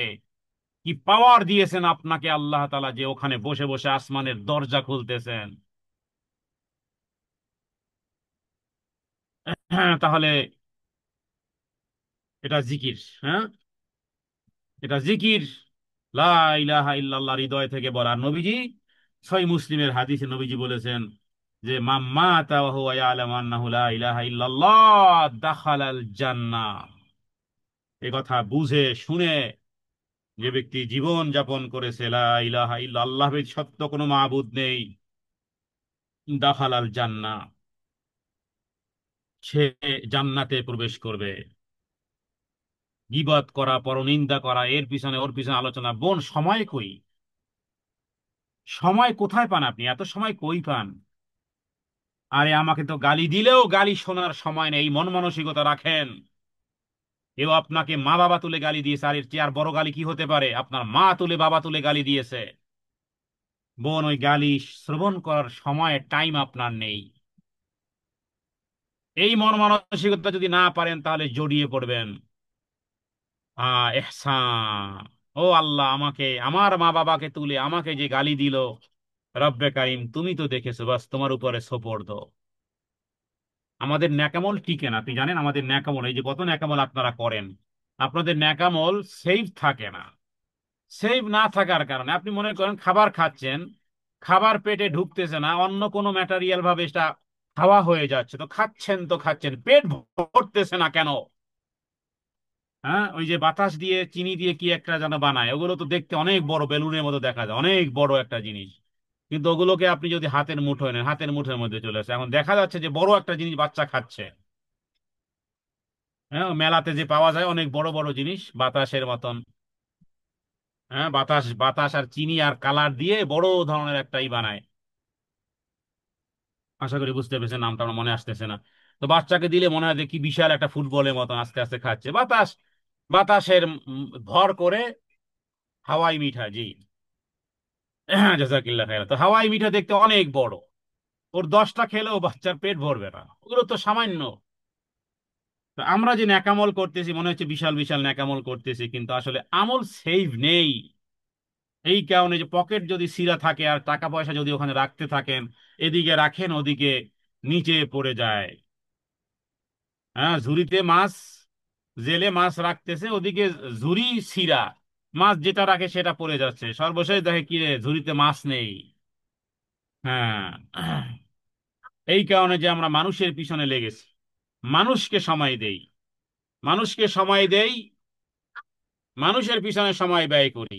কি পাওয়ার দিয়েছেন আপনাকে আল্লাহ তাআলা, যে ওখানে বসে বসে আসমানের দরজা খুলতেছেন। হ্যাঁ, তাহলে এটা জিকির। হ্যাঁ, এটা জিকির, লা ইলাহা ইল্লাল্লাহ, হৃদয় থেকে বলা। আর নবীজি সহিহ মুসলিমের হাদিসে নবীজি বলেছেন যে মান মাতা ওয়া হুয়া ইয়ালামু আন্নাহু লা ইলাহা ইল্লাল্লাহ দাখালাল জান্নাহ। এই কথা বুঝে শুনে যে ব্যক্তি জীবন যাপন করেছে লা ইলাহা ইল্লাল্লাহ, আল্লাহ ব্যতীত সত্য কোনো মাবুদ নেই, দাখালাল জান্নাহ, সে জান্নাতে প্রবেশ করবে। গীবত করা, পরনিন্দা করা, এর পিছনে ওর পিছনে আলোচনা, বোন সময় কই? সময় কোথায় পান আপনি? এত সময় কই পান? আরে আমাকে তো গালি দিলেও গালি শোনার সময় নেই, এই মন মানসিকতা রাখেন। কেউ আপনাকে মা বাবা তুলে গালি দিয়েছে, আর এর চেয়ে আর বড় গালি কি হতে পারে? আপনার মা তুলে বাবা তুলে গালি দিয়েছে, বোন ওই গালি শ্রবণ করার সময়, টাইম আপনার নেই। এই মন মানসিকতা যদি না পারেন, তাহলে জড়িয়ে পড়বেন ইহসান। ও আল্লাহ, আমাকে, আমার মা বাবাকে তুলে আমাকে যে গালি দিল, রব্বে কারিম তুমি তো দেখেছো, বাস তোমার উপরে সোপর্দ। আমাদের ন্যাকামল টিকে না, আপনি জানেন আমাদের ন্যাকামল, এই যে কত ন্যাকামল আপনারা করেন, আপনাদের ন্যাকামল সেভ থাকে না। সেভ না থাকার কারণে আপনি মনে করেন খাবার খাচ্ছেন, খাবার পেটে ঢুকতেছে না, অন্য কোনো ম্যাটারিয়াল ভাবে সেটা খাওয়া হয়ে যাচ্ছে, তো খাচ্ছেন তো খাচ্ছেন, পেট ভরতেছে না কেন? হ্যাঁ, ওই যে বাতাস দিয়ে চিনি দিয়ে কি একটা যেন বানায়, ওগুলো তো দেখতে অনেক বড়, বেলুনের মতো দেখা যায়, অনেক বড় একটা জিনিস, কিন্তু ওগুলোকে আপনি যদি হাতের মুঠোয় নেন, হাতের মুঠোর মধ্যে চলে আসে। এখন দেখা যাচ্ছে যে বড় একটা জিনিস বাচ্চা খাচ্ছে। হ্যাঁ, মেলাতে যে পাওয়া যায় অনেক বড় বড় জিনিস বাতাসের মতন। হ্যাঁ, বাতাস বাতাস আর চিনি আর কালার দিয়ে বড় ধরনের একটাই বানায়। আশা করি বুঝতে পেরেছেন, নামটা আমার মনে আসতেছে না। তো বাচ্চাকে দিলে মনে হয় যে কি বিশাল একটা ফুটবলের মতন আস্তে আস্তে খাচ্ছে বাতাস। বাতাসের ভর করে হাওয়াই মিঠা, জি। হ্যাঁ, জাজাকিল্লাহ খাইরা। তো হাওয়াই মিঠা দেখতে অনেক বড়, ওর 10টা খেলেও বাচ্চার পেট ভরবে না, ওগুলো তো সামান্য। তো আমরা যে ন্যাকামল করতেছি মনে হচ্ছে বিশাল বিশাল ন্যাকামল করতেছি, কিন্তু আসলে আমল সেভ নেই। এই কারণে যে পকেট যদি সিরা থাকে আর টাকা পয়সা যদি ওখানে রাখতে থাকেন, এদিকে রাখেন ওদিকে নিচে পড়ে যায়। হ্যাঁ, ঝুড়িতে মাছ, জেলে মাছ রাখতেছে, ওদিকে ঝুড়ি সিরা, মাছ যেটা রাখে সেটা পড়ে যাচ্ছে, সর্বশেষ দেখে কি রে, ঝুড়িতে মাছ নেই। হ্যাঁ, এই কারণে যে আমরা মানুষের পিছনে লেগেছি, মানুষকে সময় দেই, মানুষকে সময় দেই, মানুষের পিছনে সময় ব্যয় করি।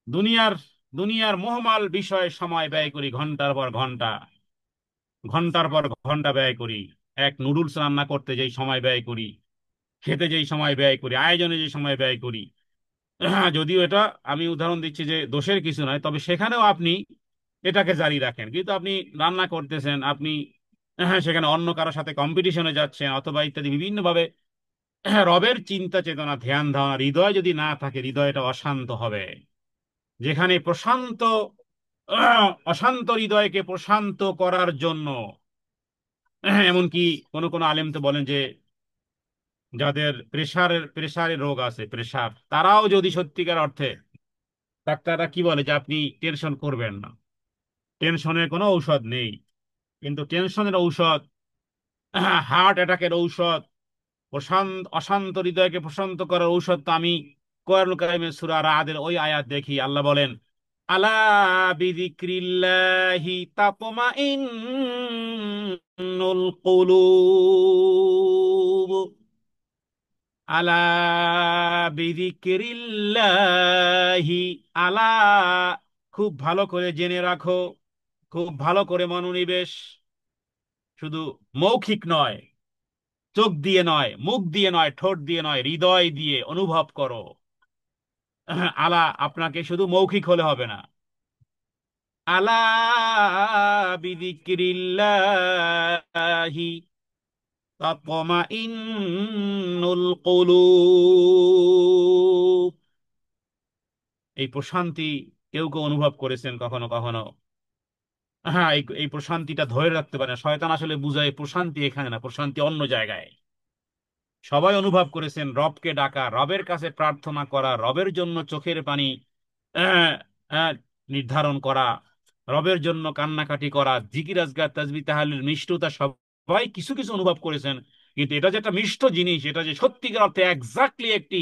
দুনিয়ার দুনিয়ার মোহমাল বিষয়ে সময় ব্যয় করি, ঘন্টার পর ঘন্টা, ঘন্টার পর ঘন্টা ব্যয় করি। এক নুডলস রান্না করতে যেই সময় ব্যয় করি, খেতে যেই সময় ব্যয় করি, আয়োজনে যে সময় ব্যয় করি, যদিও এটা আমি উদাহরণ দিচ্ছি যে দোষের কিছু নয়, তবে সেখানেও আপনি এটাকে জারি রাখেন, কিন্তু আপনি রান্না করতেছেন, আপনি সেখানে অন্য কারোর সাথে কম্পিটিশনে যাচ্ছেন, অথবা ইত্যাদি বিভিন্ন ভাবে। রবের চিন্তা চেতনা ধ্যান ধারণা হৃদয় যদি না থাকে, হৃদয়টা অশান্ত হবে। যেখানে প্রশান্ত, অশান্ত হৃদয়কে প্রশান্ত করার জন্য, এমনকি কোন কোন আলেম তো বলেন যে যাদের প্রেসারের রোগ আছে, প্রেসার, তারাও যদি সত্যিকার অর্থে, ডাক্তাররা কি বলে যে আপনি টেনশন করবেন না, টেনশনের কোনো ঔষধ নেই, কিন্তু টেনশনের ঔষধ, হার্ট অ্যাটাকের ঔষধ, অশান্ত হৃদয়কে প্রশান্ত করার ঔষধ তো আমি কোরআনুল কারীমের সূরা রাদের ওই আয়াত দেখি। আল্লাহ বলেন, আলা বিযিক্রিল্লাহি তাতমাইন্নুল কুলুব, আলা বিযিক্রিল্লাহি, আলা, খুব ভালো করে জেনে রাখো, খুব ভালো করে মনোনিবেশ, শুধু মৌখিক নয়, চোখ দিয়ে নয়, মুখ দিয়ে নয়, ঠোঁট দিয়ে নয়, হৃদয় দিয়ে অনুভব করো। আলা, আপনাকে শুধু মৌখিক হলে হবে না। আলা বিযিক্রিল্লাহি তাতমাইন্নুল কুলুব। এই প্রশান্তি কেউ কেউ অনুভব করেছেন কখনো কখনো। হ্যাঁ, এই এই প্রশান্তিটা ধরে রাখতে পারে না। শয়তান আসলে বুঝায় প্রশান্তি এখানে না, প্রশান্তি অন্য জায়গায়। সবাই অনুভব করেছেন রবকে ডাকা, রবের কাছে প্রার্থনা করা, রবের জন্য চোখের পানি আহ, আহ, নির্ধারণ করা, রবের জন্য কান্নাকাটি করা, জিকির আজগার তাসবিহ তাহলিল মিষ্টতা, সবাই কিছু কিছু অনুভব করেছেন। কিন্তু এটা যে একটা মিষ্ট জিনিস, এটা যে সত্যিকার অর্থে এক্স্যাক্টলি একটি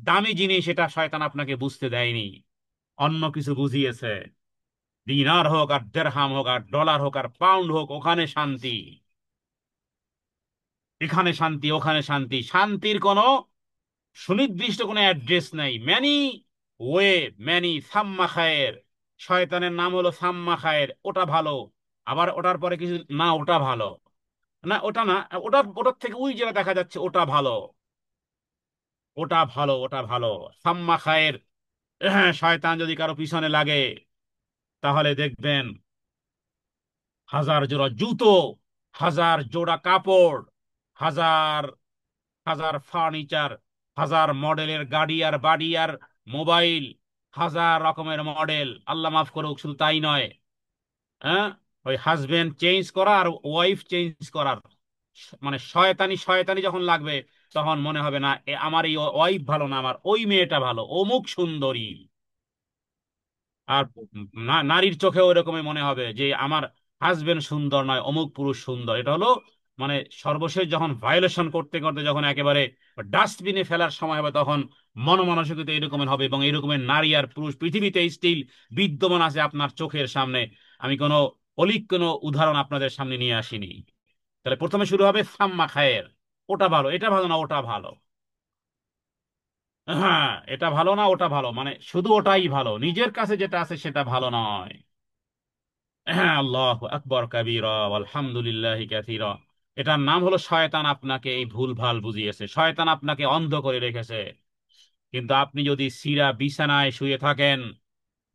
দামি জিনিস, এটা শয়তান আপনাকে বুঝতে দেয়নি, অন্য কিছু বুঝিয়েছে। দিনার হোক আর দেরহাম হোক আর ডলার হোক আর পাউন্ড হোক, ওখানে শান্তি, এখানে শান্তি, ওখানে শান্তি। শান্তির কোনো সুনির্দিষ্ট কোনো অ্যাড্রেস নাই, ম্যানি ওয়ে, ম্যানি সাম্মা খায়ের। শয়তানের নাম হলো সাম্মা খায়ের, ওটা ভালো, আবার ওটার পরে কিছু না, ওটা ভালো না, ওটা না, ওটার থেকে ওই যেটা দেখা যাচ্ছে ওটা ভালো, ওটা ভালো, ওটা ভালো, সাম্মা খায়ের। শয়তান যদি কারো পিছনে লাগে, তাহলে দেখবেন হাজার জোড়া জুতো, হাজার জোড়া কাপড়, হাজার হাজার ফার্নিচার, হাজার মডেলের গাড়ি আর বাড়ি আর মোবাইল, হাজার রকমের মডেল, আল্লাহ মাফ করুক, শুধু তাই নয়, হ্যাঁ, ওই হাজবেন্ড চেঞ্জ করা আর ওয়াইফ চেঞ্জ করার, মানে শয়তানি শয়তানি যখন লাগবে, তখন মনে হবে না আমার এই ওয়াইফ ভালো না, আমার ওই মেয়েটা ভালো, অমুক সুন্দরী। আর নারীর চোখেও এরকমই মনে হবে যে আমার হাজবেন্ড সুন্দর নয়, অমুক পুরুষ সুন্দর। এটা হলো মানে সর্বশেষ যখন ভায়োলেশন করতে করতে যখন একেবারে ডাস্টবিনে ফেলার সময় হবে, তখন মনমানসিকতা এরকমের হবে, এবং এরকমের নারী আর পুরুষ পৃথিবীতে স্টিল বিদ্যমান আছে আপনার চোখের সামনে। আমি কোনো অলিক কোনো উদাহরণ আপনাদের সামনে নিয়ে আসিনি। তাহলে প্রথমে শুরু হবে সাম্মা খায়ের, ওটা ভালো, এটা ভালো না, ওটা ভালো। হ্যাঁ, এটা ভালো না, ওটা ভালো, মানে শুধু ওটাই ভালো, নিজের কাছে যেটা আছে সেটা ভালো নয়। হ্যাঁ, আল্লাহু আকবার কাবীরা আলহামদুলিল্লাহি কাসীরা। এটার নাম হলো শয়তান আপনাকে এই ভুল ভাল বুঝিয়েছে, শয়তান আপনাকে অন্ধ করে রেখেছে। কিন্তু আপনি যদি সিরা বিছানায় শুয়ে থাকেন,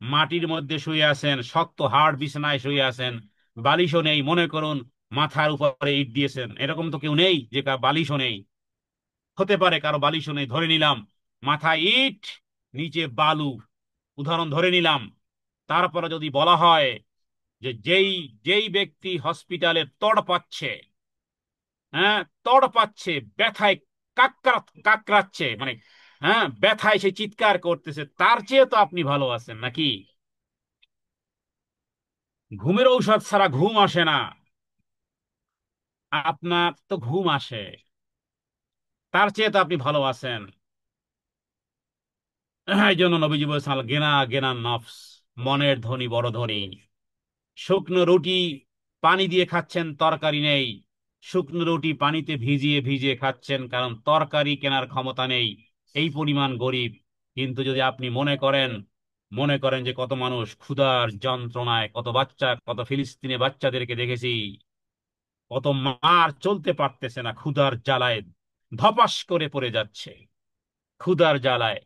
মাটির মধ্যে শুয়ে আছেন, শক্ত হাড় বিছানায় শুয়ে আছেন, বালিশও নেই, মনে করুন মাথার উপরে ইট দিয়েছেন, এরকম তো কেউ নেই যে বালিশও নেই। হতে পারে কারো বালিশও নেই, ধরে নিলাম মাথায় ইট, নিচে বালু, উদাহরণ ধরে নিলাম। তারপরে যদি বলা হয় যে যেই যেই ব্যক্তি হসপিটালে তড় পাচ্ছে, হ্যাঁ, তড় পাচ্ছে, ব্যথায় কাকরাচ্ছে, মানে হ্যাঁ, ব্যথায় সে চিৎকার করতেছে, তার চেয়ে তো আপনি ভালো আছেন নাকি? ঘুমের ঔষধ ছাড়া ঘুম আসে না, আপনার তো ঘুম আসে, তার চেয়ে তো আপনি ভালো আছেন। এই জন্য নবীজি বলেছেন, আল গেনা গেনা নফস, মনের ধনী বড় ধনী। শুকনো রুটি পানি দিয়ে খাচ্ছেন, তরকারি নেই, শুকনো রুটি পানিতে ভিজিয়ে ভিজিয়ে খাচ্ছেন, কারণ তরকারি কেনার ক্ষমতা নেই, এই পরিমাণ গরিব। কিন্তু যদি আপনি মনে করেন যে কত মানুষ ক্ষুধার যন্ত্রণায়, কত বাচ্চা, কত ফিলিস্তিনে বাচ্চাদেরকে দেখেছি, কত মার চলতে পারতেছে না, ক্ষুধার জ্বালায় ধপাস করে পড়ে যাচ্ছে, ক্ষুধার জ্বালায়,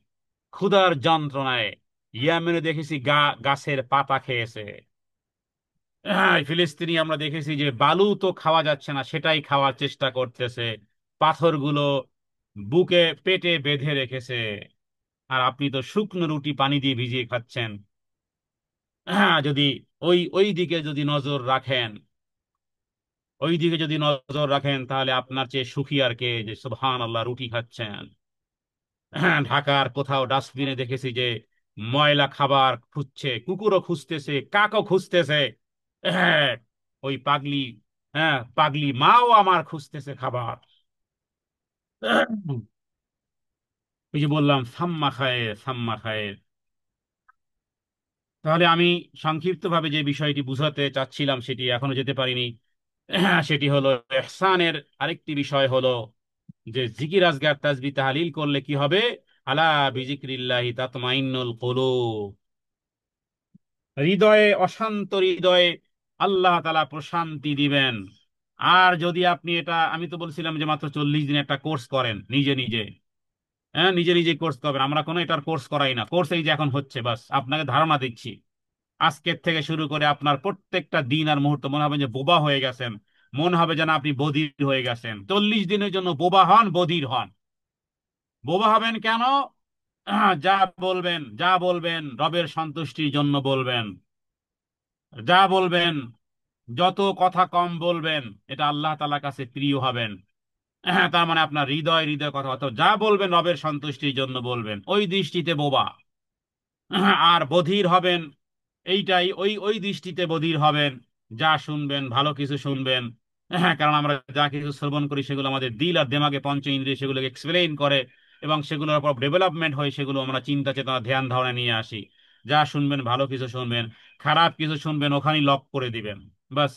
ক্ষুধার যন্ত্রণায়। ইয়ামেনে দেখেছি গাছের পাতা খেয়েছে। হ্যাঁ, ফিলিস্তিনি আমরা দেখেছি যে বালু তো খাওয়া যাচ্ছে না, সেটাই খাওয়ার চেষ্টা করতেছে, পাথরগুলো বুকে পেটে বেঁধে রেখেছে। আর আপনি তো শুকনো রুটি পানি দিয়ে ভিজিয়ে খাচ্ছেন। হ্যাঁ, যদি ওই ওই দিকে যদি নজর রাখেন, ওই দিকে যদি নজর রাখেন তাহলে আপনার চেয়ে সুখী আর কে, যে সুবহান আল্লাহ রুটি খাচ্ছেন। হ্যাঁ, ঢাকার কোথাও ডাস্টবিনে দেখেছি যে ময়লা খাবার খুঁজছে, কুকুরও খুঁজতেছে, কাকও খুঁজতেছে। হ্যাঁ, ওই পাগলি, হ্যাঁ পাগলি মাও আমার খুঁজতেছে খাবার। ওই যে বললাম সাম্মা খায়, সাম্মা খায়। তাহলে আমি সংক্ষিপ্তভাবে যে বিষয়টি বুঝাতে চাচ্ছিলাম সেটি এখনো যেতে পারিনি। সেটি হলো ইহসানের আরেকটি বিষয় হলো যে জিকির আজগার তাসবিহ তাহলিল করলে কি হবে? আলা বিজিক্রিল্লাহি তাতমাইন্নুল কুলুব। হৃদয়ে, অশান্ত হৃদয়ে আল্লাহ তাআলা প্রশান্তি দিবেন। আর যদি আপনি এটা, আমি তো বলছিলাম যে মাত্র 40 দিন একটা কোর্স করেন নিজে নিজে। হ্যাঁ, নিজে নিজে কোর্স করবেন, আমরা কোনো এটার কোর্স করাই না। কোর্স এই যে এখন হচ্ছে, বাস আপনাকে ধারণা দিচ্ছি। আজকের থেকে শুরু করে আপনার প্রত্যেকটা দিন আর মুহূর্ত মনে হবে যে বোবা হয়ে গেছেন, মনে হবে যেন আপনি বধির হয়ে গেছেন। 40 দিনের জন্য বোবা হন, বধির হন। বোবা হবেন কেন? যা বলবেন, যা বলবেন রবের সন্তুষ্টির জন্য বলবেন। যা বলবেন, যত কথা কম বলবেন, এটা আল্লাহ তাআলার কাছে প্রিয় হবেন। তার মানে আপনার হৃদয় হৃদয় কথা, অত যা বলবেন রবের সন্তুষ্টির জন্য বলবেন, ওই দৃষ্টিতে বোবা। আর বধির হবেন, এইটাই, ওই ওই দৃষ্টিতে বধির হবেন। যা শুনবেন ভালো কিছু শুনবেন। হ্যাঁ, কারণ আমরা যা কিছু শ্রবণ করি সেগুলো আমাদের দিল আর দেমাগে, পঞ্চ ইন্দ্রিয় সেগুলোকে এক্সপ্লেইন করে, এবং সেগুলোর উপর ডেভেলপমেন্ট হয়, সেগুলো আমরা চিন্তা চেতনা ধ্যান ধারণা নিয়ে আসি। যা শুনবেন ভালো কিছু শুনবেন, খারাপ কিছু শুনবেন ওখানেই লক করে দিবেন। বাস,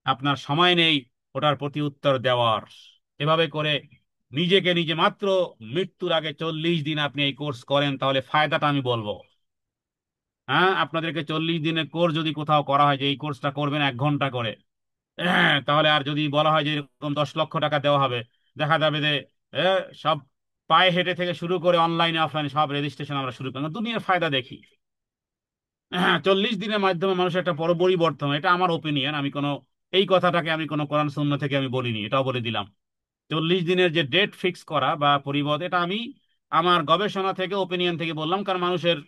আপনার সময় নেই ওটার প্রতি উত্তর দেওয়ার। এভাবে করে নিজেকে নিজে, মাত্র মৃত্যুর আগে 40 দিন আপনি এই কোর্স করেন, তাহলে ফায়দাটা আমি বলবো। হ্যাঁ, আপনাদেরকে 40 দিনের কোর্স যদি কোথাও করা হয় যে এই কোর্সটা করবেন 1 ঘন্টা করে, হ্যাঁ, তাহলে আর যদি বলা হয় যে এরকম 10 লক্ষ টাকা দেওয়া হবে, দেখা যাবে যে সব পায়ে হেঁটে থেকে শুরু করে অনলাইনে অফলাইনে সব রেজিস্ট্রেশন আমরা শুরু করলাম, দুনিয়ার ফায়দা দেখি। হ্যাঁ, 40 দিনের মাধ্যমে মানুষের একটা বড় পরিবর্তন, এটা আমার ওপিনিয়ন। আমি কোনো, এই কথাটাকে আমি কোনো কোরআন সুন্নাহ থেকে আমি বলিনি, এটাও বলে দিলাম। 40 দিনের যে ডেট ফিক্স করা বা পরিবর্তন, এটা আমি আমার গবেষণা থেকে, ওপিনিয়ন থেকে বললাম। কারণ মানুষের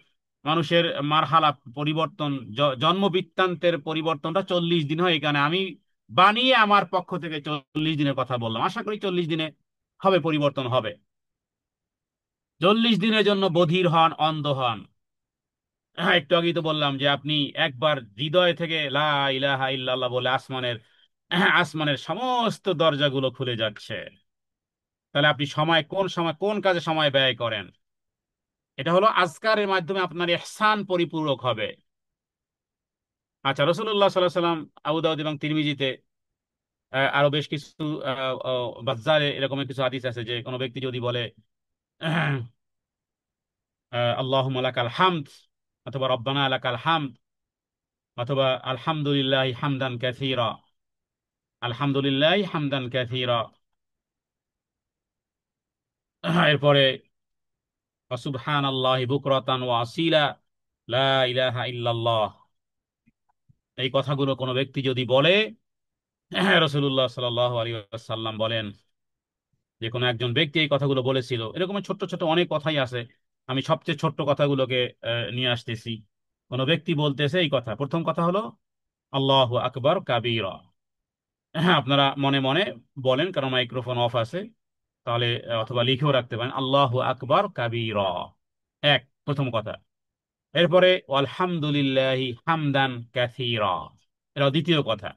মানুষের মারহালা পরিবর্তন, জন্ম বৃত্তান্তের পরিবর্তনটা 40 দিন হয়, এখানে আমি বানিয়ে আমার পক্ষ থেকে 40 দিনের কথা বললাম। আশা করি 40 দিনে হবে, পরিবর্তন হবে। 40 দিনের জন্য বধির হন, অন্ধ হন। হ্যাঁ, একটু আগেই তো বললাম যে আপনি একবার হৃদয় থেকে লা ইলাহা ইল্লাল্লাহ বলে আসমানের সমস্ত দরজাগুলো খুলে যাচ্ছে। তাহলে আপনি সময়, কোন সময় কোন কাজে সময় ব্যয় করেন? এটা হলো আজকারের মাধ্যমে আপনার ইহসান পরিপূরক হবে। আচ্ছা, রাসূলুল্লাহ সাল্লাল্লাহু আলাইহি সাল্লাম, আবু দাউদ এবং তিরমিজিতে, আরো বেশ কিছু বাজ্জারে এরকম কিছু হাদিস আছে যে কোনো ব্যক্তি যদি বলে আল্লাহুম্মা লাকাল হামদ, অথবা রব্বানা লাকাল হামদ, অথবা আলহামদুলিল্লাহি হামদান কাসীরা, আলহামদুলিল্লাহি হামদান কাসীরা, এরপরে সুবহানাল্লাহি বুকরাতান ওয়া আসীলা, লা ইলাহা ইল্লাল্লাহ, এই কথাগুলো কোনো ব্যক্তি যদি বলে, রাসূলুল্লাহ সাল্লাল্লাহু আলাইহি ওয়াসাল্লাম বলেন যে কোনো একজন ব্যক্তি এই কথাগুলো বলেছিল, এরকম ছোট্ট ছোট অনেক কথাই আছে, আমি সবচেয়ে ছোট্ট কথাগুলোকে নিয়ে আসতেছি। কোনো ব্যক্তি বলতেছে এই কথা, প্রথম কথা হলো আল্লাহু আকবার কাবীরা। হ্যাঁ, আপনারা মনে মনে বলেন, কারণ মাইক্রোফোন অফ আছে। তাহলে অথবা লিখেও রাখতে পারেন, আল্লাহু আকবার কাবীরা, প্রথম কথা। এরপরে আলহামদুলিল্লাহি হামদান কাসীরা, এটা দ্বিতীয় কথা।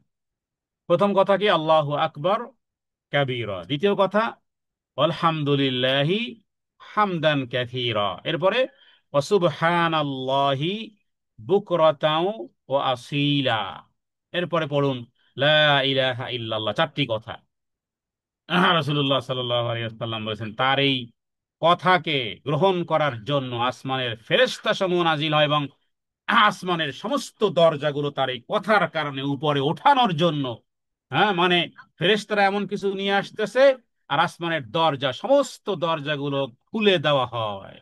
প্রথম কথা কি আল্লাহু আকবার কাবীরা, দ্বিতীয় কথা আলহামদুলিল্লাহি হামদান কাসীরা। এরপরে সুবহানাল্লাহি বুকরাতাও ওয়া আসীলা। এরপরে পড়ুন লা ইলাহা ইল্লাল্লাহ, চারটি কথা। রাসূলুল্লাহ সাল্লাল্লাহু আলাইহি ওয়াসাল্লাম বলেছেন তার এই কথাকে গ্রহণ করার জন্য আসমানের ফেরেশতা সমূহ নাজিল হয়, এবং আসমানের সমস্ত দরজাগুলো তার এই কথার কারণে উপরে ওঠানোর জন্য। হ্যাঁ, মানে ফেরেশতারা এমন কিছু নিয়ে আসতেছে, আর আসমানের দরজা, সমস্ত দরজাগুলো খুলে দেওয়া হয়।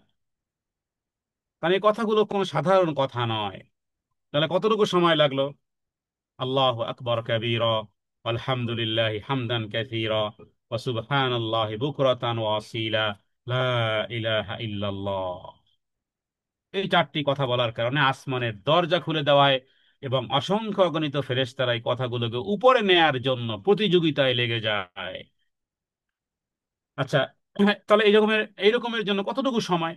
কারণ এই কথাগুলো কোনো সাধারণ কথা নয়। তাহলে কতটুকু সময় লাগলো? আল্লাহু আকবার কাবীরা, আলহামদুলিল্লাহি হামদান কাসীরা, ওয়া সুবহানাল্লাহি বুকরাতান ওয়া আসীলা, লা ইলাহা ইল্লাল্লাহ। এই চারটি কথা বলার কারণে আসমানের দরজা খুলে দেওয়া হয়, এবং অসংখ্য অগণিত ফেরেশতারা এই কথাগুলোকে উপরে নেয়ার জন্য প্রতিযোগিতায় লেগে যায়। আচ্ছা, তাহলে এইরকমের জন্য কতটুকু সময়?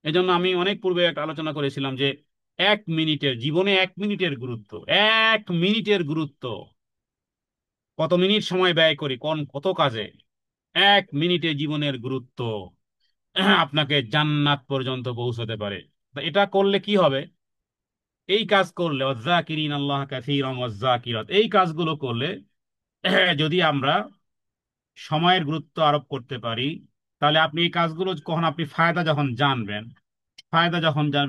এই জন্য আমি অনেক পূর্বে একটা আলোচনা করেছিলাম যে 1 মিনিটের জীবনে 1 মিনিটের গুরুত্ব। 1 মিনিটের গুরুত্ব, কত মিনিট সময় ব্যয় করি কত কাজে। 1 মিনিটে জীবনের গুরুত্ব আপনাকে জান্নাত পর্যন্ত পৌঁছতে পারে। তো এটা করলে কি হবে? এই কাজ করলে ওয়াজ্জাকিরিন আল্লাহ কাসীরান ওয়াজ্জাকিরাত, এই কাজগুলো করলে যদি আমরা সময়ের গুরুত্ব আরোপ করতে পারি, তাহলে আপনি এই কাজগুলো কখন আপনি ফায়দা যখন জানবেন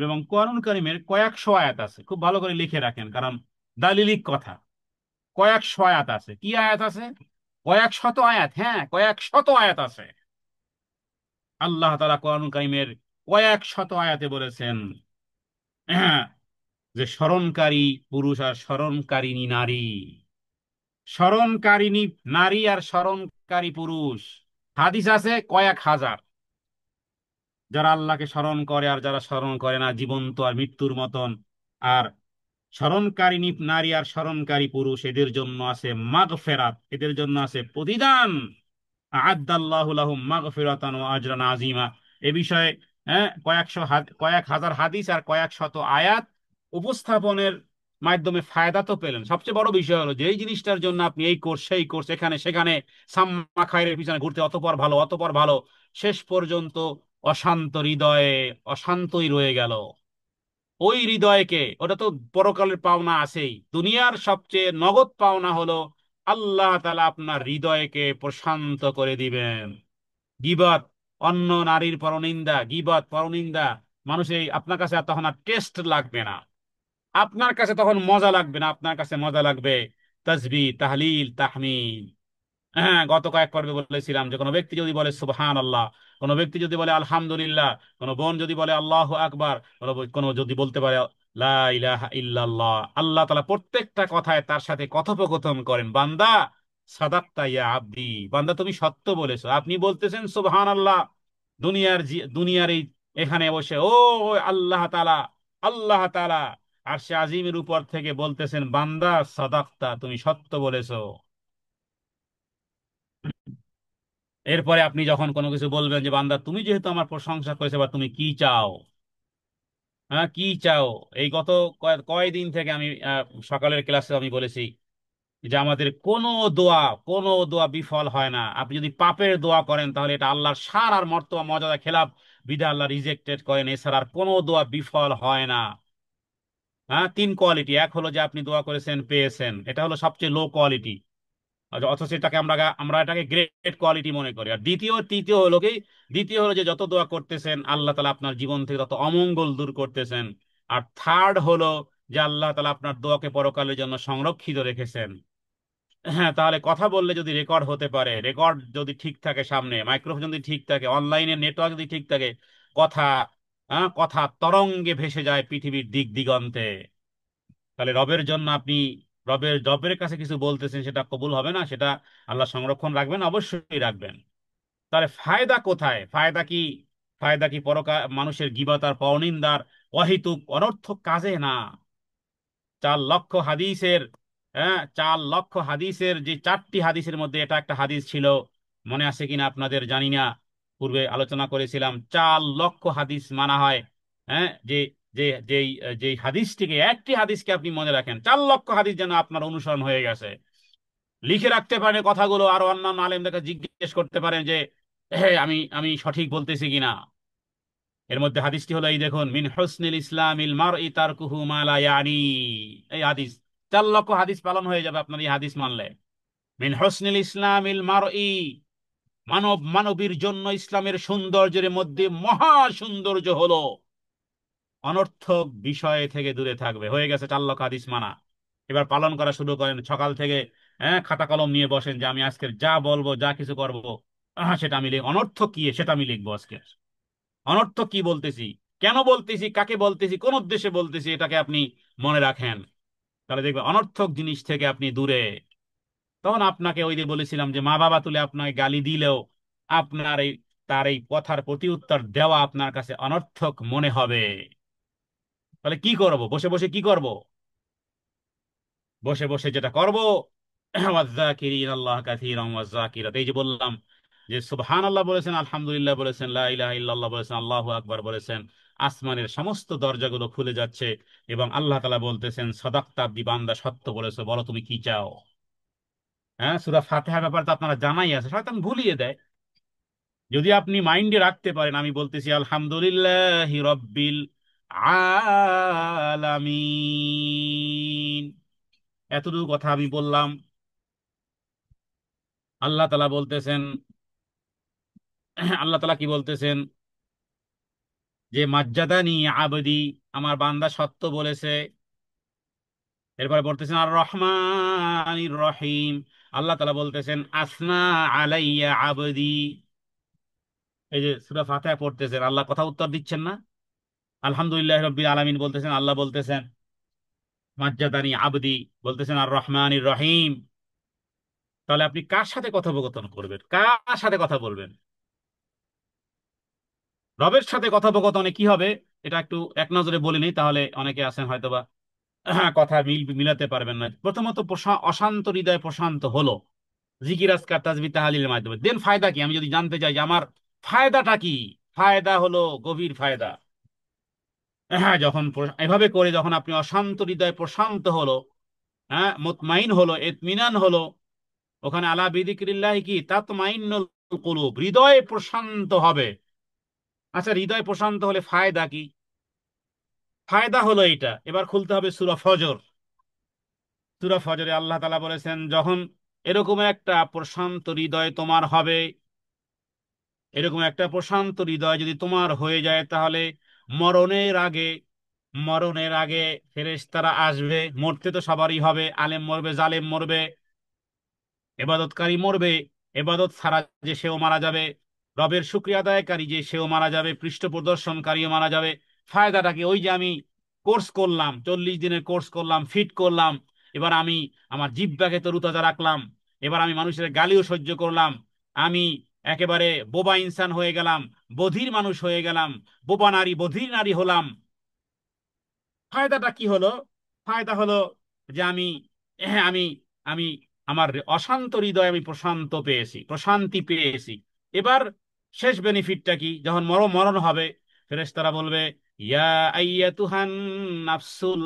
এবং কোরআন কারীমের কয়েকশো আয়াত আছে, খুব ভালো করে লিখে রাখেন, কারণ দালিলিক কথা। কয়েকশো আয়াত আছে। কি আয়াত আছে? কয়েক শত আয়াত, হ্যাঁ কয়েক শত আয়াত আছে। আল্লাহ তাআলা কোরআন কারীমের কয়েক শত আয়াতে বলেছেন যে স্মরণকারী পুরুষ আর স্মরণকারিণী নারী, স্মরণকারিণী নারী আর স্মরণকারী পুরুষ, হাদিস আছে কয়েক হাজার। যারা আল্লাহকে স্মরণ করে আর যারা স্মরণ করে না, জীবন্ত আর মৃত্যুর মতন। আর স্মরণকারিণী নারী আর স্মরণকারী পুরুষ, এদের জন্য আছে মাগফেরাত, এদের জন্য আছে প্রতিদান। আ'আদ্দাল্লাহু লাহুম মাগফিরাতান ওয়া আজরান আযীমা। এ বিষয়ে কয়েক হাজার হাদিস আর কয়েক শত আয়াত উপস্থাপনের মাধ্যমে ফায়দা তো পেলেন। সবচেয়ে বড় বিষয় হলো যে এই জিনিসটার জন্য আপনি এই কোর্স সেই কোর্স, এখানে সেখানে সাম্মা খায়ের পিছনে ঘুরতে, অতপর ভালো অতপর ভালো, শেষ পর্যন্ত অশান্ত হৃদয়ে অশান্তই রয়ে গেল। ওই হৃদয়কে, ওটা তো পরকালের পাওনা আছেই, দুনিয়ার সবচেয়ে নগদ পাওনা হলো আল্লাহ তাআলা আপনার হৃদয়কে প্রশান্ত করে দিবেন। গীবত, অন্য নারীর পরনিন্দা, গীবত পরনিন্দা, মানুষের আপনার কাছে আর তখন আর টেস্ট লাগবে না। আপনার কাছে তখন মজা লাগবে না, আপনার কাছে মজা লাগবে তাসবিহ, তাহলিল, তাহমিদ। হ্যাঁ, গত কয়েক পর্বে বলেছিলাম যে কোনো ব্যক্তি যদি বলে সুবহান আল্লাহ, কোনো ব্যক্তি যদি বলে আলহামদুলিল্লাহ, কোনো বোন যদি বলে আল্লাহু আকবার, কোনো যদি বলতে পারে লা ইলাহা ইল্লাল্লাহ, আল্লাহ তাআলা প্রত্যেকটা কথায় তার সাথে কথোপকথন করেন, বান্দা সাদাক্তা ইয়া আব্দি, বান্দা তুমি সত্য বলেছো। আপনি বলতেছেন সুবহান আল্লাহ, দুনিয়ার এই এখানে বসে, ও আল্লাহ তাআলা, আল্লাহ তাআলা আরশে আজিমের উপর থেকে বলতেছেন, বান্দা সাদাক্তা, তুমি সত্য বলেছো। এরপরে আপনি যখন কোনো কিছু বলবেন যে বান্দা তুমি যেহেতু আমার প্রশংসা করেছো, বা তুমি কি চাও, হ্যাঁ কি চাও। এই গত কয়দিন থেকে আমি সকালের ক্লাসে আমি বলেছি যে আমাদের কোনো দোয়া বিফল হয় না। আপনি যদি পাপের দোয়া করেন তাহলে এটা আল্লাহর সার আর মর্তবা মর্যাদা খেলাফ, বিধায় আল্লাহ রিজেক্টেড করেন। এছাড়া আর কোনো দোয়া বিফল হয় না। হ্যাঁ, 3 কোয়ালিটি। এক হলো যে আপনি দোয়া করেছেন পেয়েছেন, এটা হলো সবচেয়ে লো কোয়ালিটি, অথচ এটাকে আমরা আমরা এটাকে গ্রেট কোয়ালিটি মনে করি। আর তৃতীয় হলো কি, দ্বিতীয় হলো যে যত দোয়া করতেছেন আল্লাহ তাআলা আপনার জীবন থেকে তত অমঙ্গল দূর করতেছেন। আর থার্ড হলো যে আল্লাহ তাআলা আপনার দোয়াকে পরকালের জন্য সংরক্ষিত রেখেছেন। হ্যাঁ, তাহলে কথা বললে যদি রেকর্ড হতে পারে, রেকর্ড যদি ঠিক থাকে, সামনে মাইক্রোফোন যদি ঠিক থাকে, অনলাইনে নেটওয়ার্ক যদি ঠিক থাকে, কথা কথা তরঙ্গে ভেসে যায় পৃথিবীর দিক দিগন্তে, তাহলে রবের জন্য আপনি রবের কাছে কিছু বলতেছেন, সেটা কবুল হবে না? সেটা আল্লাহ সংরক্ষণ রাখবেন, অবশ্যই রাখবেন। তাহলে ফায়দা কোথায়? ফায়দা কি মানুষের গীবত আর পরনিন্দার অহেতুক অনর্থক কাজে না। 4 লক্ষ হাদিসের, 4 লক্ষ হাদিসের যে 4টি হাদিসের মধ্যে এটা একটা হাদিস ছিল, মনে আছে কিনা আপনাদের জানি না, পূর্বে আলোচনা করেছিলাম 4 লক্ষ হাদিস মানা হয়। হ্যাঁ, যে যে যেই যেই হাদিসটিকে, একটি হাদিসকে আপনি মনে রাখেন, 4 লক্ষ হাদিস যেন আপনার অনুসরণ হয়ে গেছে। লিখে রাখতে পারেন কথাগুলো, আর অন্যান্য আলেমদেরকে জিজ্ঞেস করতে পারেন যে হ্যাঁ আমি আমি সঠিক বলতেছি কিনা। এর মধ্যে হাদিসটি হলো, এই দেখুন, মিন হুসনিল ইসলামিল মারই তারকুহু মা লা ইয়ানি। এই হাদিস, 4 লক্ষ হাদিস পালন হয়ে যাবে আপনার এই হাদিস মানলে। মিন হুসনিল ইসলামিল মারই, মানবীর জন্য ইসলামের সৌন্দর্যের মধ্যে মহা সৌন্দর্য হলো অনর্থক বিষয় থেকে দূরে থাকবে। হয়ে গেছে 4 লক্ষ হাদিস মানা। এবার পালন করা শুরু করেন সকাল থেকে। হ্যাঁ, খাতা কলম নিয়ে বসেন যে আমি আজকের যা বলবো, যা কিছু করবো, সেটা আমি অনর্থক কি সেটা আমি লিখবো আজকে। অনর্থক কি বলতেছি, কেন বলতেছি, কাকে বলতেছি, কোন উদ্দেশ্যে বলতেছি, এটাকে আপনি মনে রাখেন। তাহলে দেখবেন অনর্থক জিনিস থেকে আপনি দূরে। তখন আপনাকে ওই যে বলেছিলাম যে মা বাবা তুলে আপনাকে গালি দিলেও আপনার তার এই কথার প্রতি উত্তর দেওয়া আপনার কাছে অনর্থক মনে হবে। তাহলে কি করব? বসে বসে কি করব? বসে বসে যেটা করব, ওয়াজ্জাকিরিন আল্লাহ কাসীরান ওয়াজ্জাকিরাত, এই যে বললাম যে সুবহানাল্লাহ বলেছেন, আলহামদুলিল্লাহ বলেছেন, লা ইলাহা ইল্লাল্লাহ বলেছেন, আল্লাহু আকবার বলেছেন, আসমানের সমস্ত দরজাগুলো খুলে যাচ্ছে এবং আল্লাহ তাআলা বলতেছেন, সাদাক্তা আব্দি, বান্দা সত্য বলেছে, বলো তুমি কি চাও। হ্যাঁ, সূরা ফাতিহার ব্যাপারে তো আপনারা জানাই আছে, শয়তান ভুলিয়ে দেয়। যদি আপনি মাইন্ডে রাখতে পারেন, আমি বলতেছি আলহামদুলিল্লাহি রাব্বিল আলামিন, এতটুকু কথা আমি বললাম। আল্লাহ তাআলা বলতেছেন, আল্লাহ তাআলা কি বলতেছেন, যে মাজ্জাদানি আবদি, আমার বান্দা সত্য বলেছে। এরপরে বলতেছেন আর রহমানির রহিম, আল্লাহ তাআলা বলতেছেন আসনা আলাইয়া আবদি। এই যে সূরা ফাতিহা পড়তেছেন, আল্লাহ কথা উত্তর দিচ্ছেন না। আলহামদুলিল্লাহ রাব্বিল আলামিন বলতেছেন, আল্লাহ বলতেছেন মাজ্জাদানি আবদি, বলতেছেন আর রহমানির রহিম। তাহলে আপনি কার সাথে কথোপকথন করবেন, কার সাথে কথা বলবেন? রবের সাথে কথোপকথনে কি হবে, এটা একটু এক নজরে বলে নিই, তাহলে অনেকে আছেন হয়তোবা কথা মিলাতে পারবেন না। প্রথমত অশান্ত হৃদয় প্রশান্ত হলো জিকির আজকার তাসবিহ তাহলিলের মাধ্যমে। দেন ফায়দা কি, আমি যদি জানতে চাই যে আমার ফায়দাটা কি, ফায়দা হলো গভীর ফায়দা। হ্যাঁ, যখন এভাবে করে যখন আপনি অশান্ত হৃদয় প্রশান্ত হলো, হ্যাঁ, মুতমাইন হলো, ইতমিনান হলো, ওখানে আলা বিযিকরিল্লাহি কি তাতমাইন্নুল কুলুব, হৃদয় প্রশান্ত হবে। আচ্ছা, হৃদয় প্রশান্ত হলে ফায়দা কি? ফায়দা হলো এটা, এবার খুলতে হবে সূরা ফজর। সূরা ফজরে আল্লাহ তাআলা বলেছেন, যখন এরকম একটা প্রশান্ত হৃদয় তোমার হবে, এরকম একটা প্রশান্ত হৃদয় যদি তোমার হয়ে যায়, তাহলে মরণের আগে, মরণের আগে ফেরেশতারা আসবে। মরতে তো সবারই হবে, আলেম মরবে, জালেম মরবে, এবাদতকারী মরবে, এবাদত ছাড়া যে সেও মারা যাবে, রবের শুকরিয়া আদায়কারী যে সেও মারা যাবে, পৃষ্ঠ প্রদর্শনকারীও মারা যাবে। ফায়দাটা কি? ওই যে আমি কোর্স করলাম, 40 দিনের কোর্স করলাম, ফিট করলাম, এবার আমি আমার জিহ্বাকে তরুতাজা রাখলাম, এবার আমি মানুষের গালিও সহ্য করলাম, আমি একেবারে বোবা ইনসান হয়ে গেলাম, বধির মানুষ হয়ে গেলাম, বোবা নারী বধির নারী হলাম। ফায়দাটা কি হলো? ফায়দা হলো যে আমি, আমি আমি আমার অশান্ত হৃদয় আমি প্রশান্ত পেয়েছি, প্রশান্তি পেয়েছি। এবার শেষ বেনিফিটটা কি? যখন মরণ হবে, ফেরেশতারা বলবে ইয়া আইয়াতুহান নাফসুল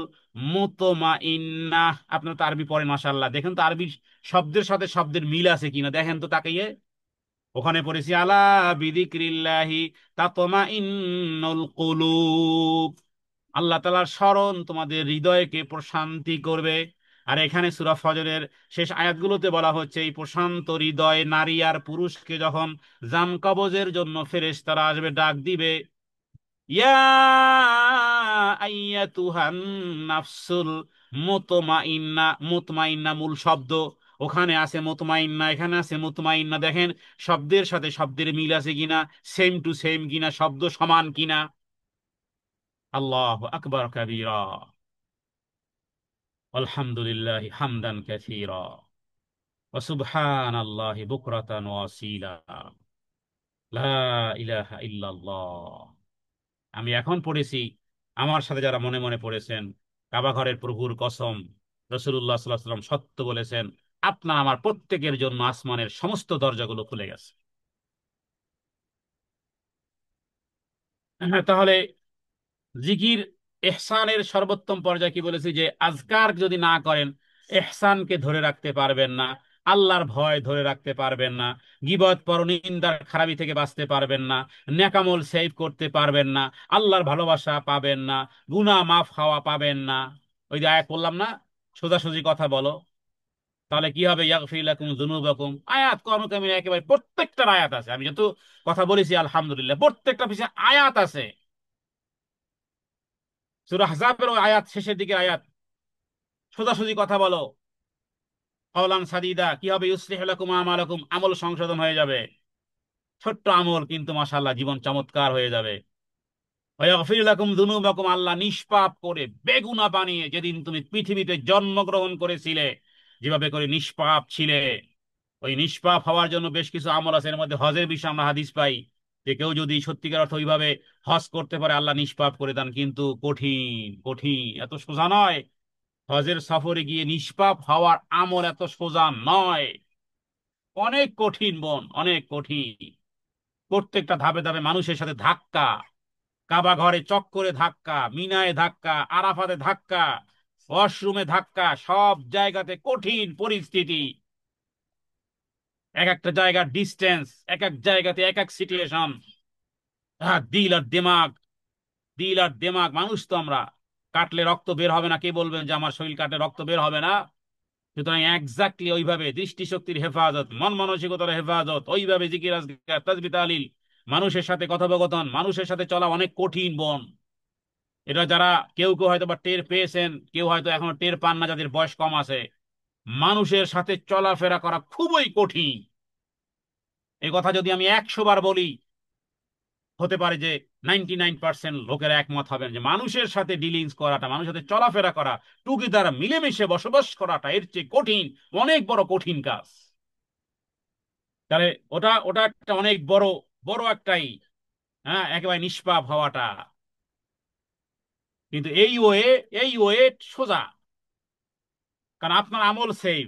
মুতমাইন্নাহ। আপনারা তো আরবি পড়েন মাশাআল্লাহ, দেখেন তো আরবি শব্দের সাথে শব্দের মিল আছে কিনা, দেখেন তো তাকাইয়ে। ওখানে পড়েছি আলা বিযিকরিল্লাহি তাতমাইন্নুল কুলুব, আল্লাহ তাআলার স্মরণ তোমাদের হৃদয়কে প্রশান্তি করবে। আর এখানে সূরা ফজরের শেষ আয়াতগুলোতে বলা হচ্ছে, এই প্রশান্ত হৃদয় নারী আর পুরুষকে যখন জান কবজের জন্য ফেরেশতারা আসবে, ডাক দিবে, ইয়া আইয়াতুহান নাফসুল মুতমাইন্না। মুতমাইন্না মূল শব্দ, ওখানে আছে মুতমাইন্না, এখানে আছে মুতমাইন্না। দেখেন শব্দের সাথে শব্দের মিল আছে কিনা, সেম টু সেম কিনা, শব্দ সমান কিনা। আল্লাহু আকবার কাবীরা, আলহামদুলিল্লাহি হামদান কাসীরা, ওয়া সুবহানাল্লাহি বুকরাতান ওয়া আসীলা, লা ইলাহা ইল্লাল্লাহ। আমি এখন পড়েছি, আমার সাথে যারা মনে মনে পড়েছেন, কাবা ঘরের প্রভুর কসম, রাসূলুল্লাহ সাল্লাল্লাহু আলাইহি ওয়াসাল্লাম সত্য বলেছেন, আপনার আমার প্রত্যেকের জন্য আসমানের সমস্ত দরজাগুলো খুলে গেছে। হ্যাঁ, তাহলে জিকির ইহসানের সর্বোত্তম পর্যায়ে কি বলেছি, যে আজকার যদি না করেন, ইহসানকে ধরে রাখতে পারবেন না, আল্লাহর ভয় ধরে রাখতে পারবেন না, গীবত পরনিন্দার খারাপি থেকে বাঁচতে পারবেন না, নেকামল সেভ করতে পারবেন না, আল্লাহর ভালোবাসা পাবেন না, গুনাহ মাফ হওয়া পাবেন না। ওই যে আয়াত বললাম না, সোজাসুজি কথা বলো, তাহলে কি হবে, ইয়াগফির লাকুম যুনুবাকুম, আয়াত কর্মকামিনী একেবারে প্রত্যেকটার আয়াত আছে। আমি যত কথা বলেছি আলহামদুলিল্লাহ, প্রত্যেকটা পিছনে আয়াত আছে। সূরা আহজাবের ওই আয়াত, শেষের দিকে আয়াত, সোজাসুজি কথা বলো, কওলান সাদিদা, কি হবে, ইউসলিহু লাকুম আমালাকুম, আমল সংশোধন হয়ে যাবে। ছোট্ট আমল কিন্তু মাশাআল্লাহ জীবন চমৎকার হয়ে যাবে। ওয়া ইয়াগফির লাকুম যুনুবাকুম, আল্লাহ নিষ্পাপ করে বেগুনা বানিয়ে, যেদিন তুমি পৃথিবীতে জন্মগ্রহণ করেছিলে যেভাবে করে নিষ্পাপ ছিলে, ওই নিষ্পাপ হওয়ার জন্য বেশ কিছু আমল আছে। এর মধ্যে হজের বিষয়ে আমরা হাদিস পাই যে কেউ যদি সত্যিকার অর্থ ওইভাবে হজ করতে পারে, আল্লাহ নিষ্পাপ করে দেন। কিন্তু কঠিন, কঠিন, এত সোজা নয়। হজের সফরে গিয়ে নিষ্পাপ হওয়ার আমল এত সোজা নয়, অনেক কঠিন বোন, অনেক কঠিন। প্রত্যেকটা ধাপে ধাপে মানুষের সাথে ধাক্কা, কাবা ঘরে চক্করে ধাক্কা, মিনায় ধাক্কা, আরাফাতে ধাক্কা, ওয়াশরুমে ধাক্কা, সব জায়গাতে কঠিন পরিস্থিতি। এক একটা জায়গার ডিস্টেন্স, এক এক জায়গাতে এক এক সিচুয়েশন। হ্যাঁ, দিল আর দিমাগ, দিল আর দিমাগ, মানুষ তো আমরা। কাটলে রক্ত বের হবে না, কে বলবেন যে আমার শরীর কাটলে রক্ত বের হবে না? সুতরাং এক্স্যাক্টলি ওইভাবে দৃষ্টিশক্তির হেফাজত, মন মানসিকতার হেফাজত, ওইভাবে জিকির আজকার তাসবিহ তাহলিল, মানুষের সাথে কথোপকথন, মানুষের সাথে চলা অনেক কঠিন বোন। এটা যারা কেউ কেউ হয়তো বা টের পেয়েছেন, কেউ হয়তো এখনো টের পান না, যাদের বয়স কম আছে। মানুষের সাথে চলাফেরা করা খুবই কঠিন। এই কথা যদি আমি 100 বার বলি, হতে পারে যে 99% লোকেরা একমত হবেন যে মানুষের সাথে ডিলিংস করাটা, মানুষের সাথে চলাফেরা করা, টুগেদার মিলেমিশে বসবাস করাটা এর চেয়ে কঠিন, অনেক বড় কঠিন কাজ। তাহলে ওটা ওটা একটা অনেক বড়, বড় একটাই, হ্যাঁ, একেবারে নিষ্পাপ হওয়াটা। কিন্তু এই ওয়ে সোজা, কারণ আপনার আমল সেভ।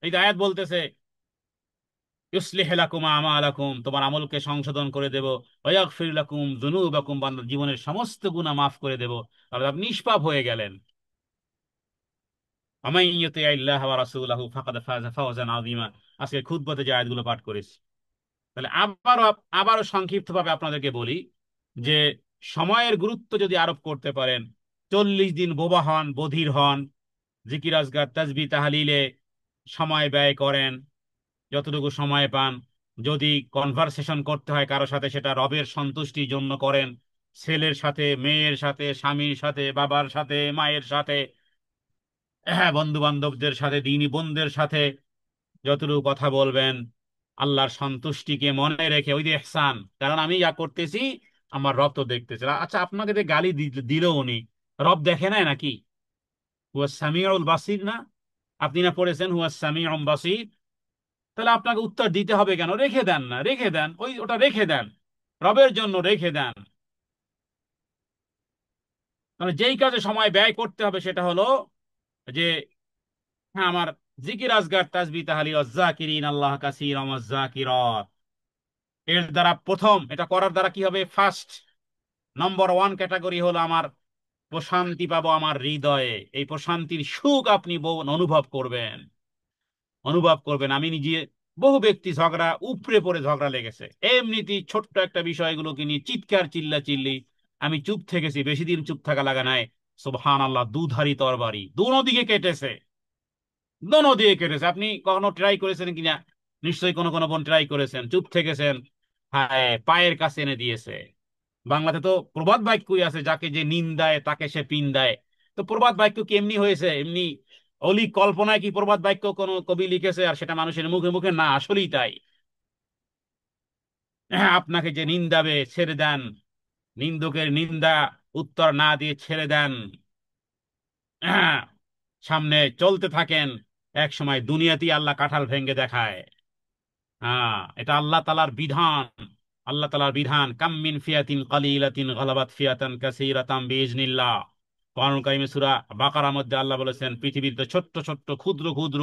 এই যে আয়াত বলতেছে, ইউসলিহ লাকুম আমালাকুম, তোমার আমলকে সংশোধন করে দেব, ওয়াগফির লাকুম যুনুবাকুম, বান্দার জীবনের সমস্ত গুনাহ মাফ করে দেব। তাহলে আপনি নিষ্পাপ হয়ে গেলেন। আমান ইউতিইল্লাহ ওয়া রাসূলাহু ফাকাদ ফাযা ফাওজান আযীমা। আজকে খুতবাতে যে আয়াতগুলো পাঠ করেছি, তাহলে আবারও সংক্ষিপ্তভাবে আপনাদেরকে বলি যে সময়ের গুরুত্ব যদি আরোপ করতে পারেন, 40 দিন বোবা হন, বধির হন, জিকির আজগার তাসবিহ তাহলিলে সময় ব্যয় করেন, যতটুকু সময় পান। যদি কনভারসেশন করতে হয় কারো সাথে, সেটা রবের সন্তুষ্টির জন্য করেন, ছেলের সাথে, মেয়ের সাথে, স্বামীর সাথে, বাবার সাথে, মায়ের সাথে, হ্যাঁ, বন্ধু বান্ধবদের সাথে, দিনী বোনদের সাথে যতটুকু কথা বলবেন, আল্লাহর সন্তুষ্টিকে মনে রেখে, ওই যে ইহসান, কারণ আমি যা করতেছি আমার রব তো দেখতেছে। আচ্ছা, আপনাকে যে গালি দিল উনি, রব দেখে নাই নাকি? হুয়া সামিউল বাসির না? আপনি না পড়েছেন হুয়া সামিউল বাসির? তাহলে আপনাকে উত্তর দিতে হবে কেন? রেখে দেন না, রেখে দেন, ওই ওটা রেখে দেন, রবের জন্য রেখে দেন। মানে যেই কাজে সময় ব্যয় করতে হবে সেটা হলো যে, হ্যাঁ, আমার জিকির আজগার তাসবিহ তাহলিল, ওয়াজ্জাকিরিন আল্লাহ কাসীরাম ওয়াজ্জাকিরাত, এর দ্বারা প্রথম, এটা করার দ্বারা কি হবে? ফার্স্ট, নম্বর ওয়ান ক্যাটাগরি হলো আমার প্রশান্তি পাবো আমার হৃদয়ে। এই প্রশান্তির সুখ আপনি অনুভব করবেন, অনুভব করবেন। আমি নিজে, বহু ব্যক্তি ঝগড়া উপড়ে পড়ে ঝগড়া লেগেছে, এমনিতেই ছোট্ট একটা বিষয়গুলোকে নিয়ে চিৎকার চিল্লা চিল্লি, আমি চুপ থেকেছি, বেশি দিন চুপ থাকা লাগা নাই। সুবহান আল্লাহ, দুধারি তরবারি দুনো দিকে কেটেছে, দোনো দিয়ে কেটেছে। আপনি কখনো ট্রাই করেছেন কিনা? নিশ্চয়ই কোনো কোনো বোন ট্রাই করেছেন, চুপ থেকেছেন, হ্যাঁ, পায়ের কাছে এনে দিয়েছে। বাংলাতে তো প্রবাদ বাক্যই আছে, যাকে যে নিন্দায় তাকে সে পিন্দায়। তো প্রবাদ বাক্য কি এমনি হয়েছে? এমনি অলি কল্পনায় কি প্রবাদ বাক্য কোনো কবি লিখেছে আর সেটা মানুষের মুখে মুখে? না, আসলেই তাই। হ্যাঁ, আপনাকে যে নিন্দাবে ছেড়ে দেন, নিন্দুকের নিন্দা উত্তর না দিয়ে ছেড়ে দেন, হ্যাঁ, সামনে চলতে থাকেন। এক সময় দুনিয়াতেই আল্লাহ কাঁঠাল ভেঙ্গে দেখায়। হ্যাঁ, এটা আল্লাহ তালার বিধান, আল্লাহ তালার বিধান। কাম মিন ফিয়াতিন কালিলাতিন গালাবাত ফিয়াতান কাসীরাতাম বিইজনিল্লাহ। কোরআনুল কারীমে সূরা বাকারার মধ্যে আল্লাহ বলেছেন, পৃথিবীতে ছোট্ট ছোট্ট ক্ষুদ্র ক্ষুদ্র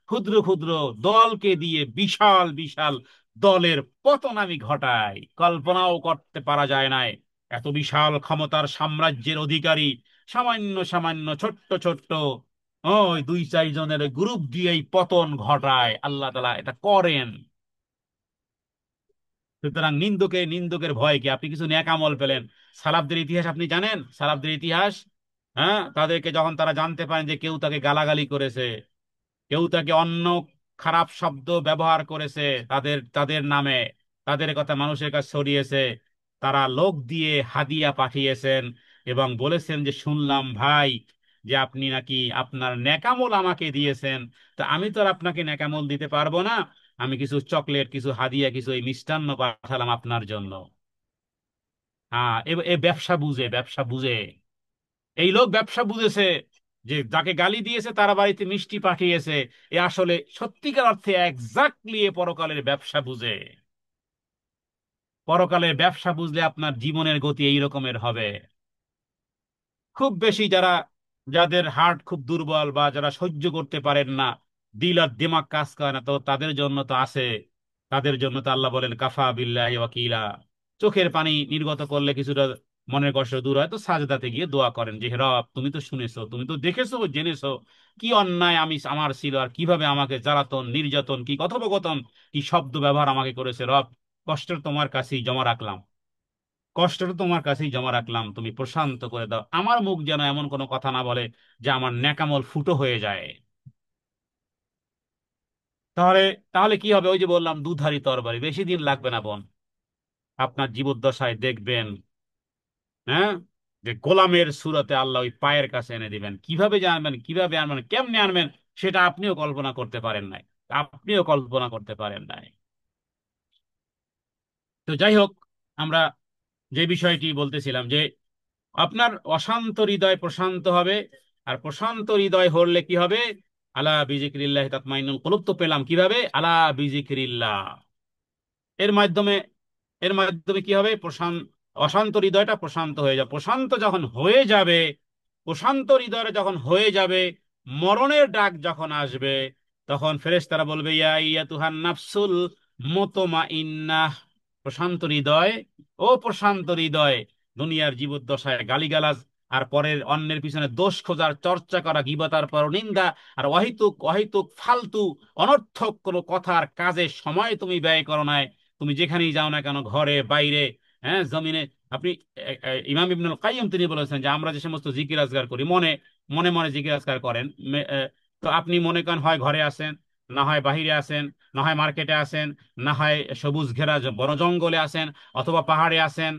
ক্ষুদ্র ক্ষুদ্র দলকে দিয়ে বিশাল বিশাল দলের পতন আমি ঘটাই। কল্পনাও করতে পারা যায় না, এত বিশাল ক্ষমতার সাম্রাজ্যের অধিকারী সামান্য সামান্য ছোট্ট ছোট্ট ওই 2-4 জনের গ্রুপ দিয়েই পতন ঘটায় আল্লাহ তাআলা, এটা করেন। সুতরাং নিন্দুকের ভয় কি? আপনি কিছু নেক আমল পেলেন, সালাফদের ইতিহাস আপনি জানেন, সালাফদের ইতিহাস। হ্যাঁ, তাদেরকে যখন তারা জানতে পারেন যে কেউ তাকে গালাগালি করেছে, কেউ তাকে অন্য খারাপ শব্দ ব্যবহার করেছে তাদের তাদের নামে, তাদের কথা মানুষের কাছে ছড়িয়েছে, তারা লোক দিয়ে হাদিয়া পাঠিয়েছেন এবং বলেছেন যে শুনলাম ভাই যে আপনি নাকি আপনার নেকামল আমাকে দিয়েছেন, তা আমি তো আর আপনাকে নেকামল দিতে পারবো না, আমি কিছু চকলেট, কিছু হাদিয়া, কিছু এই মিষ্টান্ন পাঠালাম আপনার জন্য। হ্যাঁ, এ ব্যবসা বুঝে, ব্যবসা বুঝে। এই লোক ব্যবসা বুঝেছে যে যাকে গালি দিয়েছে তার বাড়িতে মিষ্টি পাঠিয়েছে, এ আসলে সত্যিকার অর্থে এক্স্যাক্টলি এ পরকালের ব্যবসা বুঝে। পরকালের ব্যবসা বুঝলে আপনার জীবনের গতি এই রকমের হবে। খুব বেশি যারা যাদের হার্ট খুব দুর্বল বা যারা সহ্য করতে পারেন না, দিল আর দিমাগ কাজ করে না, তো তাদের জন্য তো আছে, তাদের জন্য তো আল্লাহ বলেন কাফা বিল্লাহি ওয়াকিলা। চোখের পানি নির্গত করলে কিছুটা মনের কষ্ট দূর হয়, তো সাজদাতে গিয়ে দোয়া করেন যে হে রব, তুমি তো শুনেছো, তুমি তো দেখেছো, জেনেছো কি অন্যায় আমি আমার ছিল, আর কিভাবে আমাকে জ্বালাতন নির্যাতন, কি কথোপকথন, কি শব্দ ব্যবহার আমাকে করেছে রব। কষ্টের তোমার কাছেই জমা রাখলাম, কষ্টটা তোমার কাছেই জমা রাখলাম, তুমি প্রশান্ত করে দাও, আমার মুখ যেন এমন কোনো কথা না বলে যে আমার ন্যাকামল ফুটো হয়ে যায়। তাহলে তাহলে কি হবে? ওই যে বললাম দুধারি তরবারি, বেশি দিন লাগবে না বোন, আপনার জীবদ্দশায় দেখবেন, হ্যাঁ, যে গোলামের সুরতে আল্লাহ ওই পায়ের কাছে এনে দিবেন। কিভাবে জানবেন, কিভাবে আনবেন, কেমনে আনবেন, সেটা আপনিও কল্পনা করতে পারেন নাই, আপনিও কল্পনা করতে পারেন নাই। তো যাই হোক, আমরা যে বিষয়টি বলতেছিলাম যে আপনার অশান্ত হৃদয় প্রশান্ত হবে, আর প্রশান্ত হৃদয় হলে কি হবে? আলা বিজিক্রিল্লাহ তাতমাইনুল কুলুব। তো পেলাম কিভাবে? আলা বিজিক্রিল্লাহ, এর মাধ্যমে, এর মাধ্যমে কি হবে? অশান্ত হৃদয়টা প্রশান্ত হয়ে যাবে। প্রশান্ত যখন হয়ে যাবে, প্রশান্ত হৃদয়ে যখন হয়ে যাবে, মরণের ডাক যখন আসবে, তখন ফেরেশতারা বলবে ইয়া ইয়াতুহান নাফসুল মুতমাইন্নাহ, প্রশান্ত হৃদয়, ও প্রশান্ত হৃদয়, দুনিয়ার জীবদ্দশায় গালিগালাজ আর পরের অন্যের পিছনে দোষ খোঁজার, চর্চা করা, গীবতার পর নিন্দা আর অহেতুক অহেতুক ফালতু অনর্থক কোনো কথার কাজে সময় তুমি ব্যয় করো নাই, তুমি যেখানেই যাও না কেন, ঘরে বাইরে, হ্যাঁ, জমিনে, আপনি ইমাম ইবনুল কাইয়্যিম তিনি বলেছেন যে আমরা যে সমস্ত জিকির আজকার করি, মনে মনে মনে জিকির আজকার করেন, তো আপনি মনে করেন হয় ঘরে আছেন, না হয় বাহিরে আছেন, না হয় মার্কেটে আছেন, না হয় সবুজ ঘেরা বন জঙ্গলে আছেন, অথবা পাহাড়ে আছেন,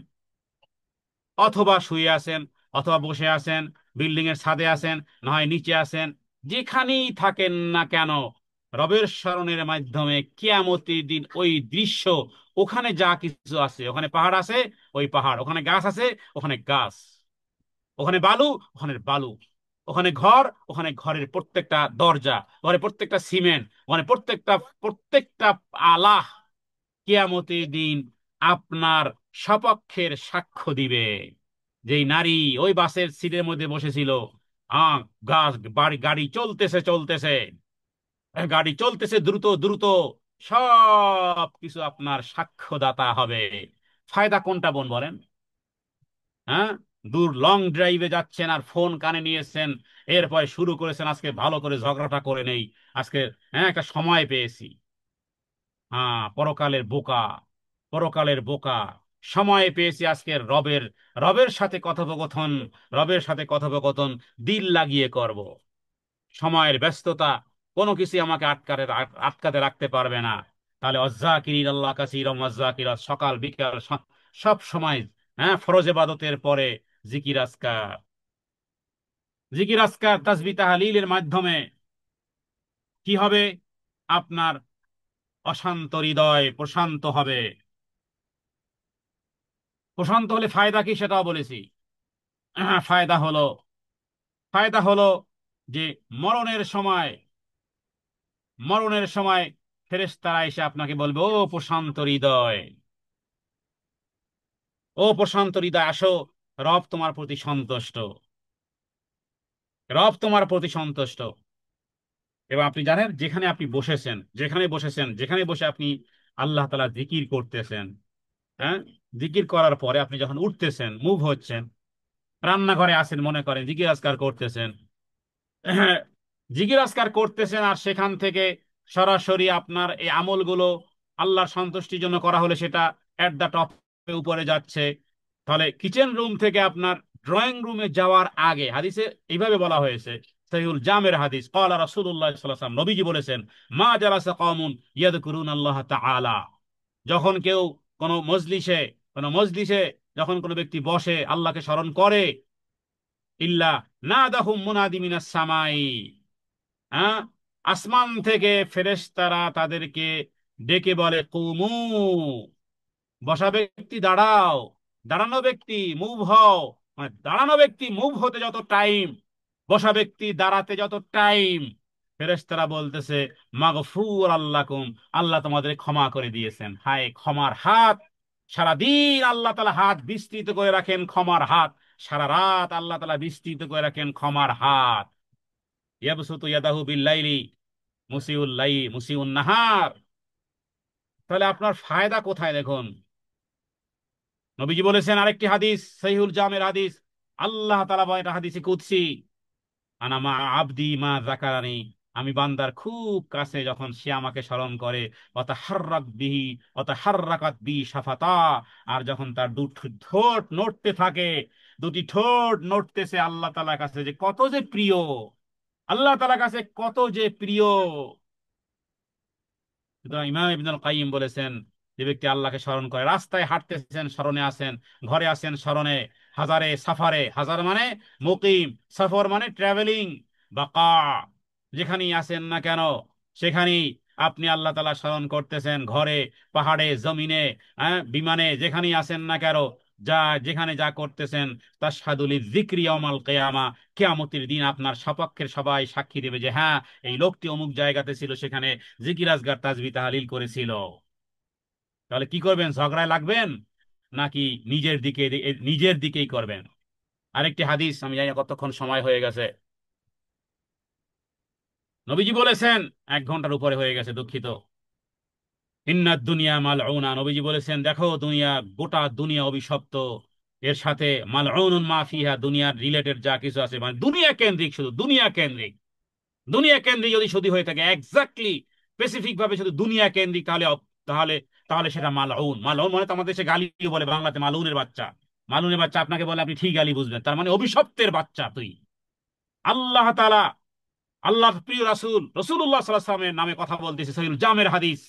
অথবা শুয়ে আছেন, অথবা বসে আছেন, বিল্ডিং এর ছাদে আছেন, না হয় নিচে আছেন, যেখানেই থাকেন না কেন, রবের স্মরণের মাধ্যমে কিয়ামতের দিন ওই দৃশ্য, ওখানে যা কিছু আছে, ওখানে পাহাড় আছে, ওই পাহাড়, ওখানে গাছ আছে, ওখানে গাছ, ওখানে বালু, ওখানে বালু, ওখানে ঘর, ওখানে ঘরের প্রত্যেকটা দরজা, ওখানে প্রত্যেকটা সিমেন্ট, ওখানে প্রত্যেকটা প্রত্যেকটা আলাহ কিয়ামতের দিন আপনার সপক্ষের সাক্ষ্য দিবে। যেই নারী ওই বাসের সিটের মধ্যে বসেছিল, আহ গাছ বাড়ি গাড়ি চলতেছে চলতেছে, গাড়ি চলতেছে দ্রুত দ্রুত, সব কিছু আপনার সাক্ষ্যদাতা হবে। ফায়দা কোনটা বোন বলেন? হ্যাঁ, দূর লং ড্রাইভে যাচ্ছেন আর ফোন কানে নিয়েছেন, এরপরে শুরু করেছেন আজকে ভালো করে ঝগড়াটা করে নেই, আজকে হ্যাঁ একটা সময় পেয়েছি। হ্যাঁ, পরকালের বোকা, পরকালের বোকা, সময় পেয়েছি আজকে রবের, রবের সাথে কথোপকথন, রবের সাথে কথোপকথন দিল লাগিয়ে করব। সময়ের ব্যস্ততা কোনো কিছু আমাকে আটকাতে রাখতে পারবে না। তাহলে অজ্জাকিরিন আল্লাহ কাসীরাম ওয়াজ্জাকিরাত, সকাল বিকাল সব সময়, হ্যাঁ, ফরজ ইবাদতের পরে জিকির আজকার, জিকির আজকার তাসবিহ তাহলিলের মাধ্যমে কি হবে? আপনার অশান্ত হৃদয় প্রশান্ত হবে। প্রশান্ত হলে ফায়দা কি সেটাও বলেছি। ফায়দা হলো, ফায়দা হলো যে মরণের সময়, মরণের সময় ফেরেশতারা এসে আপনাকে বলবে ও প্রশান্ত হৃদয়, ও প্রশান্ত হৃদয় আসো, রব তোমার প্রতি সন্তুষ্ট, রব তোমার প্রতি সন্তুষ্ট। এবং আপনি জানেন যেখানে আপনি বসেছেন, যেখানে বসেছেন, যেখানে বসে আপনি আল্লাহ তাআলা জিকির করতেছেন, হ্যাঁ, জিকির করার পরে আপনি যখন উঠতেছেন, মুভ হচ্ছেন, রান্নাঘরে আছেন, মনে করেন জিকির আজকার করতেছেন, হ্যাঁ, জিকির আজকার করতেছেন, আর সেখান থেকে সরাসরি আপনার এই আমলগুলো আল্লাহর সন্তুষ্টির জন্য করা হলে সেটা এট দা টপ উপরে যাচ্ছে। তাহলে কিচেন রুম থেকে আপনার ড্রয়িং রুমে যাওয়ার আগে, হাদিসে এইভাবে বলা হয়েছে, সহিহুল জামের হাদিস, ক্বালা রাসূলুল্লাহ সাল্লাল্লাহু আলাইহি ওয়াসাল্লাম, নবীজি বলেছেন, মা জালাসা কওমুন ইয়াযকুরুন আল্লাহ তাআলা, যখন কেউ কোনো মজলিসে, কোনো মজলিসে যখন কোনো ব্যক্তি বসে আল্লাহকে স্মরণ করে, ইল্লা নাদাহুম মুনাদি মিনাস সামাই, হ্যাঁ, আসমান থেকে ফেরেশতারা তাদেরকে ডেকে বলে কুমু, বসা ব্যক্তি দাঁড়াও, দাঁড়ানো ব্যক্তি মুভ হও, মানে দাঁড়ানো ব্যক্তি মুভ হতে যত টাইম, বসা ব্যক্তি দাঁড়াতে যত টাইম, ফেরেশতারা বলতেছে মাগফুর আল্লাকুম, আল্লাহ তোমাদের ক্ষমা করে দিয়েছেন। হায় ক্ষমার হাত, সারাদিন আল্লাহ তাআলা হাত বিস্তৃত করে রাখেন, ক্ষমার হাত, সারা রাত আল্লাহ তাআলা বিস্তৃত করে রাখেন ক্ষমার হাত। ইয়াবসুতু ইয়াদাহু বিল্লাইলি মুসিউন নাহার। তাহলে আপনার ফায়দা কোথায় দেখুন। নবীজি বলেছেন আরেকটি হাদিস, সহিহুল জামের হাদিস, আল্লাহ তাআলা বলেন, এটা হাদিসে কুদসি, আনা মা আবদি মা যাকারানি, আমি বান্দার খুব কাছে যখন সে আমাকে স্মরণ করে, ওয়াতাহাররাক বিহি ওয়াতাহাররাকাত বি শাফাতা, আর যখন তার ঠোঁট নড়তে থাকে, দুটি ঠোঁট নড়তেছে আল্লাহ তাআলার কাছে যে কত যে প্রিয়, আল্লাহ তাআলার কাছে কত যে প্রিয়। সুতরাং ইমাম ইবনুল কাইয়িম বলেছেন, যে ব্যক্তি আল্লাহকে স্মরণ করে, রাস্তায় হাঁটতেছেন স্মরণে আছেন, ঘরে আছেন স্মরণে, হাজারে সাফারে, হাজার মানে মুকিম, সফর মানে ট্রাভেলিং, বাকা, যেখানেই আছেন না কেন সেখানেই আপনি আল্লাহ তাআলা স্মরণ করতেছেন, ঘরে, পাহাড়ে, জমিনে, বিমানে, যেখানেই আছেন না কেন, যা যেখানে যা করতেছেন, তাশহাদুলি যিকরি ইয়াউমাল কিয়ামা, কিয়ামতের দিন আপনার সপক্ষের সবাই সাক্ষী দেবে যে হ্যাঁ, এই লোকটি অমুক জায়গাতে ছিল, সেখানে জিকির আজগার তাসবিহ তাহলিল করেছিল। তাহলে কি করবেন, ঝগড়ায় লাগবেন নাকি নিজের দিকেই করবেন? আরেকটি হাদিস, আমি জানি না কতক্ষণ সময় হয়ে গেছে, নবীজি বলেছেন, 1 ঘন্টার উপরে হয়ে গেছে, দুঃখিত। ইন্নাদ দুনিয়া মালউনা, নবীজি বলেছেন দেখো দুনিয়া, গোটা দুনিয়া অভিশপ্ত, এর সাথে মালউনুন মা ফিহা, দুনিয়ার রিলেটেড যা কিছু আছে, মানে দুনিয়া কেন্দ্রিক, শুধু দুনিয়া কেন্দ্রিক, দুনিয়া কেন্দ্রিক যদি শুধু হয়ে থাকে, এক্স্যাক্টলি স্পেসিফিক ভাবে শুধু দুনিয়া কেন্দ্রিক, তাহলে তাহলে তাহলে সেটা মালউন। মালউন মানে তো আমাদের দেশে গালি বলে, বাংলাতে মালউনের বাচ্চা। মালউনের বাচ্চা আপনাকে বলে, আপনি ঠিক গালি বুঝবেন, তার মানে অভিশপ্তের বাচ্চা তুই। আল্লাহ তাআলা, আল্লাহর প্রিয় রাসূলুল্লাহ সাল্লাল্লাহু আলাইহি ওয়াসাল্লামের নামে কথা বলতেছে, সহিহুল জামের হাদিস,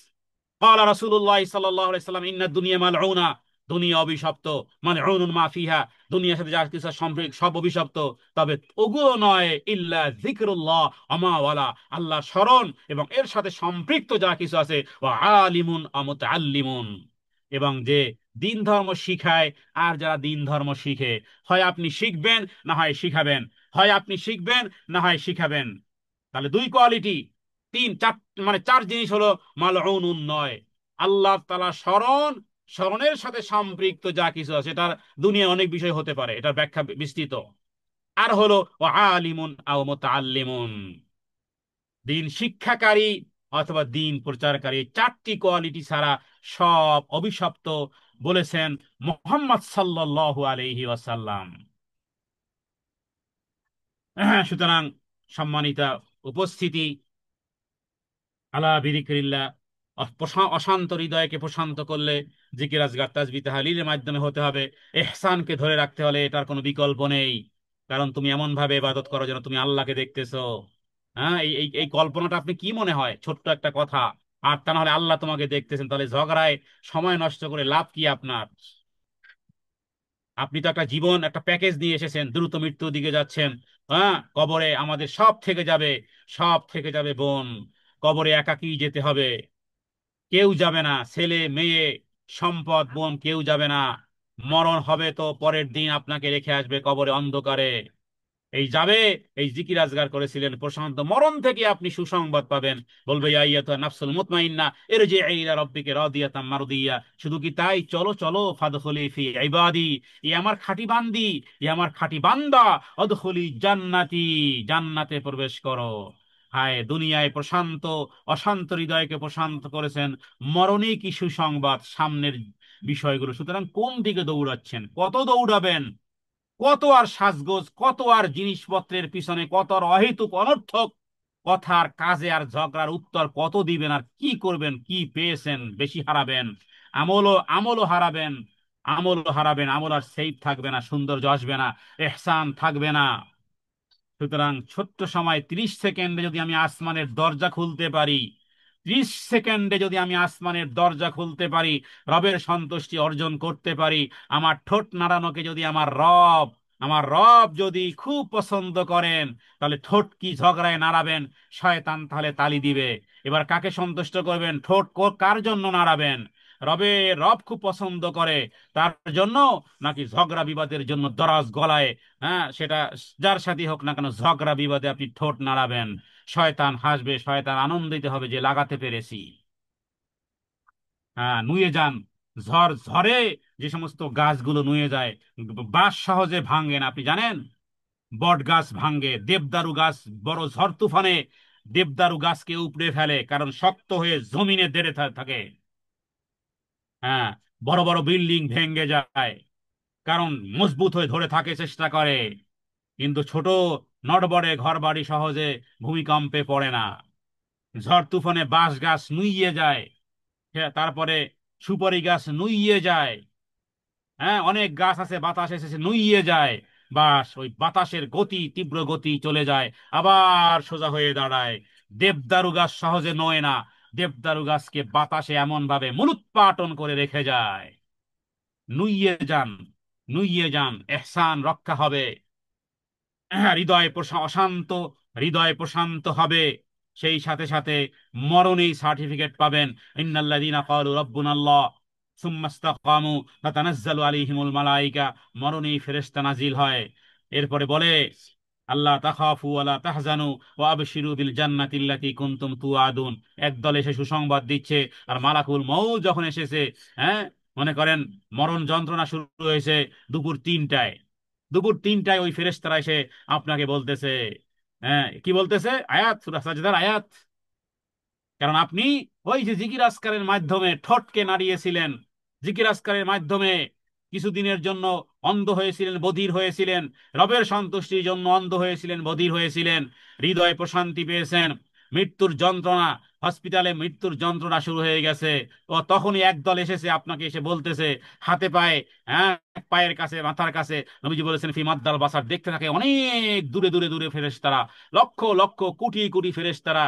ক্বালা রাসূলুল্লাহ সাল্লাল্লাহু আলাইহি ওয়াসাল্লাম, ইন্নাদ দুনিয়া মালউনা, দুনিয়া অভিশপ্ত, মালউনুন মা ফিহা, দুনিয়ার সাথে যা কিছু সম্পর্ক সব অভিশপ্ত, তবে ওগুলো নয়, ইল্লা যিকরুল্লাহ আমা ওয়ালা, আল্লাহ স্মরণ এবং এর সাথে সম্পৃক্ত যা কিছু আছে, ওয়া আলিমুন আ মুতাআল্লিমুন, এবং যে দিন ধর্ম শিখায় আর যারা দিন ধর্ম শিখে, হয় আপনি শিখবেন না হয় শিখাবেন, হয় আপনি শিখবেন না হয় শিখাবেন। তাহলে দুই কোয়ালিটি, তিন চার, মানে চার জিনিস হলো মালউনুন নয়, আল্লাহ তাআলা স্মরণ, স্মরণের সাথে সম্পৃক্ত যা কিছু আছে, এটার দুনিয়া অনেক বিষয় হতে পারে, এটার ব্যাখ্যা বিস্তৃত। আর হলো ওয়া আলিমুন আও মুতাআল্লিমুন, দিন শিক্ষাকারী অথবা দিন প্রচারকারী, চারটি কোয়ালিটি ছাড়া সব অভিশপ্ত, বলেছেন মুহাম্মদ সাল্লাল্লাহু আলাইহি ওয়াসাল্লাম। সুতরাং সম্মানিতা উপস্থিতি, আলা বিযিকরিল্লাহ, অশান্ত হৃদয়কে প্রশান্ত করলে জিকির আজগার তাসবিহ তাহলিলের মাধ্যমে হতে হবে। ইহসানকে ধরে রাখতে হলে এটার কোনো বিকল্প নেই, কারণ তুমি এমন ভাবে ইবাদত করো যেন তুমি আল্লাহকে দেখতেছো। হ্যাঁ, এই এই এই কল্পনাটা আপনি কি মনে হয় ছোট্ট একটা কথা, আর তা না হলে আল্লাহ তোমাকে দেখতেছেন, তাহলে ঝগড়ায় সময় নষ্ট করে লাভ কি আপনার? আপনি তো একটা জীবন, একটা প্যাকেজ নিয়ে এসেছেন, দ্রুত মৃত্যুর দিকে যাচ্ছেন। হ্যাঁ, কবরে আমাদের সব থেকে যাবে, সব থেকে যাবে বোন, কবরে একাকী যেতে হবে, কেউ যাবে না, ছেলে মেয়ে সম্পদ বোন কেউ যাবে না। মরণ হবে তো পরের দিন আপনাকে রেখে আসবে কবরে অন্ধকারে। এই যাবে, এই জিকির আজগার করেছিলেন প্রশান্ত, মরণ থেকে আপনি সুসংবাদ পাবেন, বলবে ইয়া আইয়াতুহান নাফসুল মুতমাইন্না ইরজিই ইলা রাব্বিকা রাদিয়াতাম মারদিয়া। শুধু কি তাই, চলো চলো ফাদখুলি ফি ইবাদি, ই আমার খাঁটি বান্দি, ই আমার খাঁটি বান্দা, অদখুলি জান্নাতি, জান্নাতে প্রবেশ করো। হায়, দুনিয়ায় প্রশান্ত, অশান্ত হৃদয়কে প্রশান্ত করেছেন মরণে কি সুসংবাদ, সামনের বিষয়গুলো। সুতরাং কোন দিকে দৌড়াচ্ছেন, কত দৌড়াবেন, কত আর সাজগোজ, কত আর জিনিসপত্রের পিছনে, কত আর অহেতুক অনর্থক কথার, কাজে আর ঝগড়ার উত্তর কত দিবেন, আর কি করবেন, কি পেয়েছেন, বেশি হারাবেন, আমলও হারাবেন, আমলও হারাবেন, আমল আর সেফ থাকবে না, সৌন্দর্য আসবে না, এহসান থাকবে না। সুতরাং ছোট্ট সময় 30 সেকেন্ডে যদি আমি আসমানের দরজা খুলতে পারি, 30 সেকেন্ডে যদি আমি আসমানের দরজা খুলতে পারি, রবের সন্তুষ্টি অর্জন করতে পারি, আমার ঠোঁট নাড়ানোকে যদি আমার রব যদি খুব পছন্দ করেন, তাহলে ঠোঁট কি ঝগড়ায় নাড়াবেন, শয়তান তাহলে তালি দিবে। এবার কাকে সন্তুষ্ট করবেন, ঠোঁট কার জন্য নাড়াবেন, রব খুব পছন্দ করে তার জন্য, নাকি ঝগড়া বিবাদের জন্য দরাজ গলায়, হ্যাঁ সেটা যার সাথে হোক না কেন, ঝগড়া বিবাদে আপনি ঠোঁট নাড়াবেন, শয়তান হাসবে, শয়তান আনন্দিত হবে যে লাগাতে পেরেছি। হ্যাঁ, নুয়ে যান, ঝড় ঝড়ে যে সমস্ত গাছগুলো নুয়ে যায়, বাঁশ সহজে ভাঙে না, আপনি জানেন? বট গাছ ভাঙ্গে, দেবদারু গাছ বড় ঝড় তুফানে দেবদারু গাছকে উপড়ে ফেলে, কারণ শক্ত হয়ে জমিনে দেড়ে থাকে। হ্যাঁ, বড় বড় বিল্ডিং ভেঙ্গে যায়, কারণ মজবুত হয়ে ধরে থাকে, চেষ্টা করে। কিন্তু ছোট নড়বড়ে ঘর বাড়ি সহজে ভূমিকম্পে পড়ে না। ঝড় তুফানে বাঁশ গাছ নুইয়ে যায়। হ্যাঁ, তারপরে সুপারি গাছ নুইয়ে যায়। হ্যাঁ, অনেক গাছ আছে বাতাস এসেছে নুইয়ে যায়। বাস ওই বাতাসের গতি, তীব্র গতি চলে যায়, আবার সোজা হয়ে দাঁড়ায়। দেবদারু গাছ সহজে নয় না। দেবদারু গাছকে বাতাসে এমন ভাবে মূলোৎপাটন করে রেখে যায়। নুইয়ে যান, নুইয়ে যান, এহসান রক্ষা হবে। হৃদয় অশান্ত, হৃদয় প্রশান্ত হবে। সেই সাথে সাথে মরণেই সার্টিফিকেট পাবেন। ইন্নাল্লাযীনা ক্বালু রাব্বুনাল্লাহ সুম্মা ইসতাকামু তাতানাজ্জালু আলাইহিমুল মালায়েকা, মরণেই ফেরেশতা নাজিল হয়। এরপরে বলে, আল্লাহ তাখাফু ওয়ালা তাহজানু ওয়া আবশিরু বিল জান্নাতিল্লাতী কুনতুম তুআদুন। একদল এসে সুসংবাদ দিচ্ছে, আর মালাকুল মউত যখন এসেছে, হ্যাঁ, মনে করেন মরণ যন্ত্রণা শুরু হয়েছে দুপুর 3টায়। দুপুর 3টায় ওই ফেরেশতারা এসে আপনাকে বলতেছে, হ্যাঁ, কি বলতেছে? আয়াত, সূরা সাজদার আয়াত। কারণ আপনি ওই যে জিকির আজকারের মাধ্যমে ঠোঁটকে নাড়িয়েছিলেন, জিকির আজকারের মাধ্যমে কিছুদিনের জন্য অন্ধ হয়েছিলেন, বধির হয়েছিলেন, রবের সন্তুষ্টির জন্য অন্ধ হয়েছিলেন, বধির হয়েছিলেন, হৃদয়ে প্রশান্তি পেয়েছেন। মৃত্যুর যন্ত্রণা, হসপিটালে মৃত্যুর যন্ত্রণা শুরু হয়ে গেছে, ও তখনই একদল এসেছে আপনাকে এসে বলতেছে, হাতে পায়ে, হ্যাঁ, পায়ের কাছে, মাথার কাছে, নবীজি বলেছেন ফি মাদ্দাল বাসার, দেখতে থাকে অনেক দূরে দূরে দূরে ফেরেশতারা, লক্ষ লক্ষ কোটি কোটি ফেরেশতারা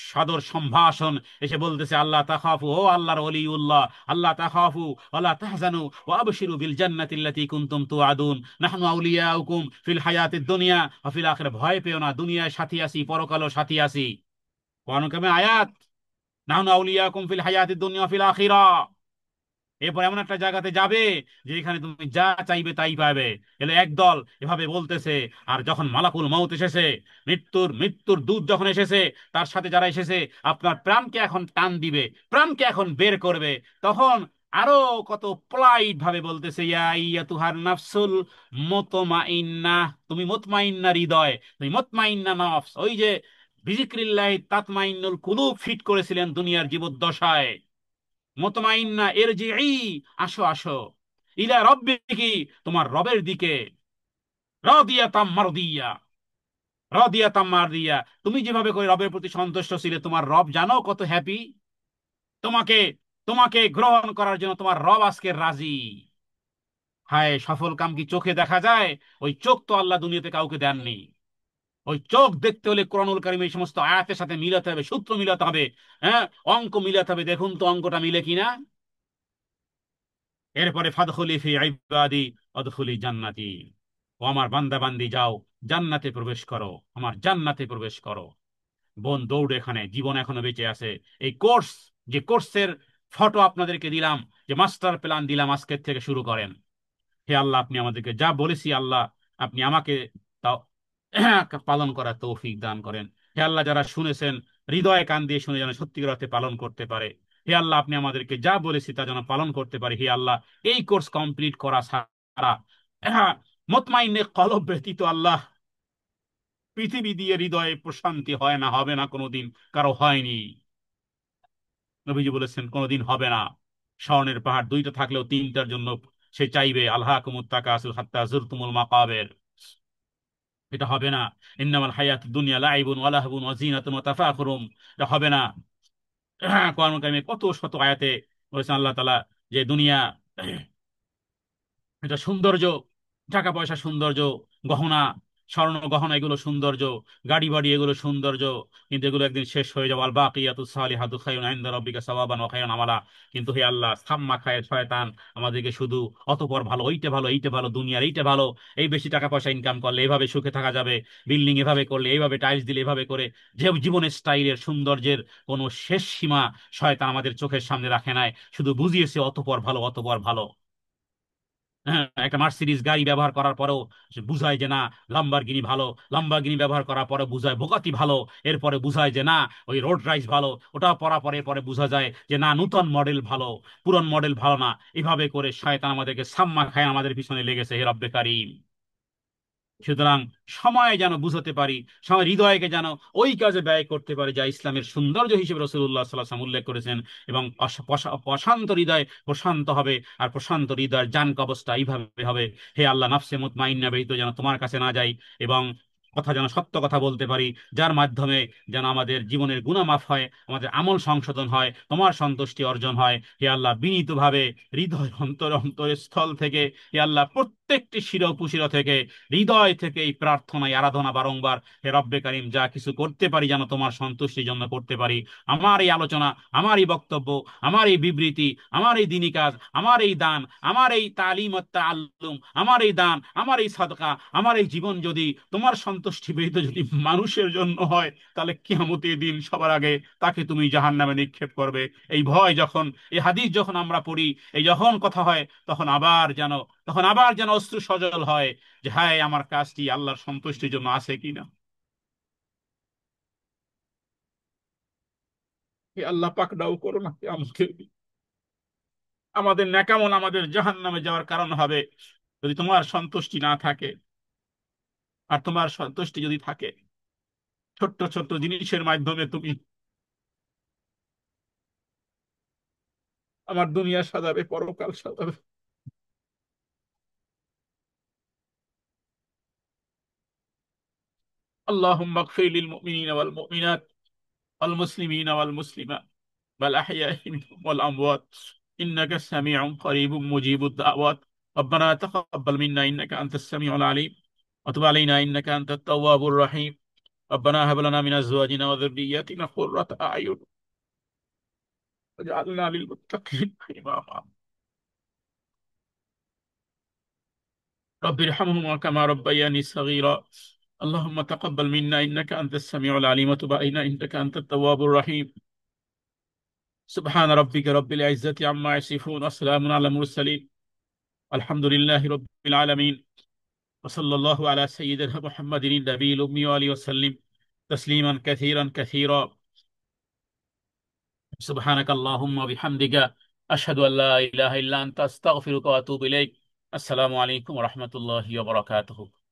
সাদর সম্ভাষণ এসে বলতেছে, আল্লাহ তাখাফু, ও আল্লাহর ওলিউল্লাহ, আল্লাহ তাখাফু ওয়ালা তাহজানু ওয়া আবশিরু বিল জান্নাতিল্লাতী কুনতুম তুআদুন নাহনু আউলিয়াউকুম ফিল হায়াতিদ দুনিয়া ওয়া ফিল আখিরা। ভয় পেও না, দুনিয়ায় সাথী আছি, পরকালেও সাথী আছি। কোরআন কারিমে আয়াত, নাহনু আউলিয়াউকুম ফিল হায়াতিদ দুনিয়া ওয়া ফিল আখিরা। এরপর এমন একটা জায়গাতে যাবে যেখানে তুমি যা চাইবে তাই পাবে। এলে একদল এভাবে বলতেছে। আর যখন মালাকুল মউত এসেছে, মৃত্যুর দূত যখন এসেছে, তার সাথে যারা এসেছে, আপনার প্রাণকে এখন টান দিবে, প্রাণকে এখন বের করবে, তখন আরো কত পোলাইট ভাবে বলতেছে, ইয়া আইয়াতুহান নাফসুল মুতমাইন্নাহ, তুমি মুতমাইন্না হৃদয়, তুমি মুতমাইন্না নফস। ওই যে বিজিক্রিল্লাহি তাতমাইন্নুল কুলুব ফিট করেছিলেন দুনিয়ার জীবদ্দশায়, মুতমাইন্না ইরজিই, আসো আসো, ইলা রব্বিকি, তোমার রবের দিকে, রাদিয়াতাম মারদিয়া, রাদিয়াতাম মারদিয়া। তুমি যেভাবে করে রবের প্রতি সন্তুষ্ট ছিলে, তোমার রব জানো কত হ্যাপি। তোমাকে তোমাকে গ্রহণ করার জন্য তোমার রব আজকে রাজি। হায়, সফল কাম কি চোখে দেখা যায়? ওই চোখ তো আল্লাহ দুনিয়াতে কাউকে দেননি। ওই চোখ দেখতে হলে কোরআনুল কারীম এই সমস্ত আয়াতের সাথে মিলাতে হবে, সূত্র মিলাতে হবে, হ্যাঁ, অঙ্ক মিলাতে হবে। দেখুন তো অঙ্কটা মিলে কিনা। এরপরে ফাদখুলি ফি ইবাদি আদখুলি জান্নাতি, ও আমার বান্দা বান্দি, যাও জান্নাতে প্রবেশ করো, আমার জান্নাতে প্রবেশ করো। বোন, দৌড়, এখানে জীবন এখনো বেঁচে আছে। এই কোর্স, যে কোর্সের ফটো আপনাদেরকে দিলাম, যে মাস্টার প্ল্যান দিলাম, আজকের থেকে শুরু করেন। হে আল্লাহ, আপনি আমাদেরকে যা বলেছি, আল্লাহ আপনি আমাকে তাও পালন করার তৌফিক দান করেন। হে আল্লাহ, যারা শুনেছেন হৃদয়ে কান দিয়ে শুনে যেন সত্যিকার অর্থে পালন করতে পারে। হে আল্লাহ, আপনি আমাদেরকে যা বলেছি তা যেন পালন করতে পারে। হে আল্লাহ, এই কোর্স কমপ্লিট করা ছাড়া মুতমাইন্নে কলব ব্যতীত আল্লাহ পৃথিবী দিয়ে হৃদয়ে প্রশান্তি হয় না, হবে না কোনোদিন, কারো হয়নি। নবীজি বলেছেন কোনোদিন হবে না। স্বর্ণের পাহাড় দুইটা থাকলেও তিনটার জন্য সে চাইবে, আলহাকুমুত তাকাসুর হাত্তা যুরতুমুল মাকাবির, এটা হবে না। ইন্নামাল হায়াতুদ দুনিয়া লাইবুন ওয়া লাহবুন ওয়া জিনাতুন ওয়া তাফাখুরুম, এটা হবে না। কোরআন কারিমে কত শত আয়াতে বলেছেন আল্লাহ তাআলা যে দুনিয়া এটা সৌন্দর্য, টাকা পয়সা সৌন্দর্য, গহনা, স্বর্ণ গহনা এগুলো সৌন্দর্য, গাড়ি বাড়ি এগুলো সৌন্দর্য, কিন্তু এগুলো একদিন শেষ হয়ে যাবে। আল বাকিয়াতুস সালিহাতু খায়রুন ইনদা রাব্বিকা সাওয়াবান ওয়া খায়রুন আমালা। কিন্তু হে আল্লাহ, সাম্মা খায় শয়তান আমাদেরকে শুধু অতপর ভালো, ওইটা ভালো, এইটা ভালো, দুনিয়ার এইটা ভালো, এই বেশি টাকা পয়সা ইনকাম করলে এইভাবে সুখে থাকা যাবে, বিল্ডিং এভাবে করলে, এইভাবে টাইলস দিলে, এভাবে করে, যে জীবনের স্টাইলের সৌন্দর্যের কোনো শেষ সীমা শয়তান আমাদের চোখের সামনে রাখে নাই, শুধু বুঝিয়েছে অতপর ভালো, অতপর ভালো। হ্যাঁ, একটা মার্সিডিজ গাড়ি ব্যবহার করার পরেও সে বুঝায় যে না লাম্বরগিনি ভালো, লাম্বরগিনি ব্যবহার করার পরে বুঝায় বোগাতি ভালো, এরপরে বুঝায় যে না ওই রোড রাইস ভালো, ওটা পরার পরে পরে বোঝা যায় যে না নূতন মডেল ভালো, পুরন মডেল ভালো না। এভাবে করে শয়তান আমাদেরকে সাম্মা খায় আমাদের পিছনে লেগেছে, হে রব্বে কারীম। সুতরাং সময় যেন বুঝতে পারি, সময় হৃদয়কে যেন ওই কাজে ব্যয় করতে পারি যা ইসলামের সৌন্দর্য হিসেবে রাসূলুল্লাহ সাল্লাল্লাহু আলাইহি ওয়াসাল্লাম উল্লেখ করেছেন। এবং প্রশান্ত হৃদয় প্রশান্ত হবে, আর প্রশান্ত হৃদয়ের জান কবজটা এইভাবে হবে, হে আল্লাহ নাফসে মুতমাইন্না ব্যতীত যেন তোমার কাছে না যাই, এবং কথা যেন সত্য কথা বলতে পারি, যার মাধ্যমে যেন আমাদের জীবনের গুনাহ মাফ হয়, আমাদের আমল সংশোধন হয়, তোমার সন্তুষ্টি অর্জন হয়। হে আল্লাহ বিনীতভাবে হৃদয় অন্তরস্থল থেকে, হে আল্লাহ প্রত্যেকটি শির উপশির থেকে, হৃদয় থেকে এই প্রার্থনা এই আরাধনা বারংবার, হে রব্বে কারিম যা কিছু করতে পারি যেন তোমার সন্তুষ্টির জন্য করতে পারি। আমার এই আলোচনা, আমার এই বক্তব্য, আমার এই বিবৃতি, আমার এই দিনী কাজ, আমার এই দান, আমার এই তালিম ও তাআল্লুম, আমার এই দান, আমার এই সাদকা, আমার এই জীবন যদি তোমার সন্তুষ্টি ব্যতীত যদি মানুষের জন্য হয়, তাহলে কিয়ামতের দিন সবার আগে তাকে তুমি জাহান্নামে নিক্ষেপ করবে। এই ভয় যখন, এই হাদিস যখন আমরা পড়ি, এই যখন কথা হয়, তখন আবার যেন, অশ্রু সজল হয় যে হায় আমার কাজটি আল্লাহর সন্তুষ্টির জন্য আছে কিনা। হে আল্লাহ পাক দাও করো না হে আমাকে, আমাদের ন্যাকামল আমাদের জাহান্নামে যাওয়ার কারণ হবে যদি তোমার সন্তুষ্টি না থাকে। আর তোমার সন্তুষ্টি যদি থাকে, ছোট্ট ছোট্ট জিনিসের মাধ্যমে তুমি আমার দুনিয়া সাজাবে, পরকাল সাজাবে। اللهم اغفر للمؤمنين والمؤمنات والمسلمين والمسلمات والأحياء منهم والأموات إنك سميع قريب مجيب الدعوات. ربنا تقبل منا إنك أنت السميع العليم، وتب علينا إنك أنت التواب الرحيم. ربنا هب لنا من أزواجنا وذرياتنا قرة أعين واجعلنا للمتقين إماما. رب ارحمهما كما ربياني صغيرا. اللهم تقبل منا إنك أنت السميع العليم، وتب علينا إنك أنت التواب الرحيم. سبحان ربك رب العزة عما يصفون، وسلام على المرسلين، الحمد لله رب العالمين. وصلى الله على سيدنا محمد النبي الأمي وآله وسلم تسليما كثيرا كثيرا. سبحانك اللهم وبحمدك أشهد أن لا إله إلا أنت أستغفرك وأتوب إليك. السلام عليكم ورحمة الله وبركاته.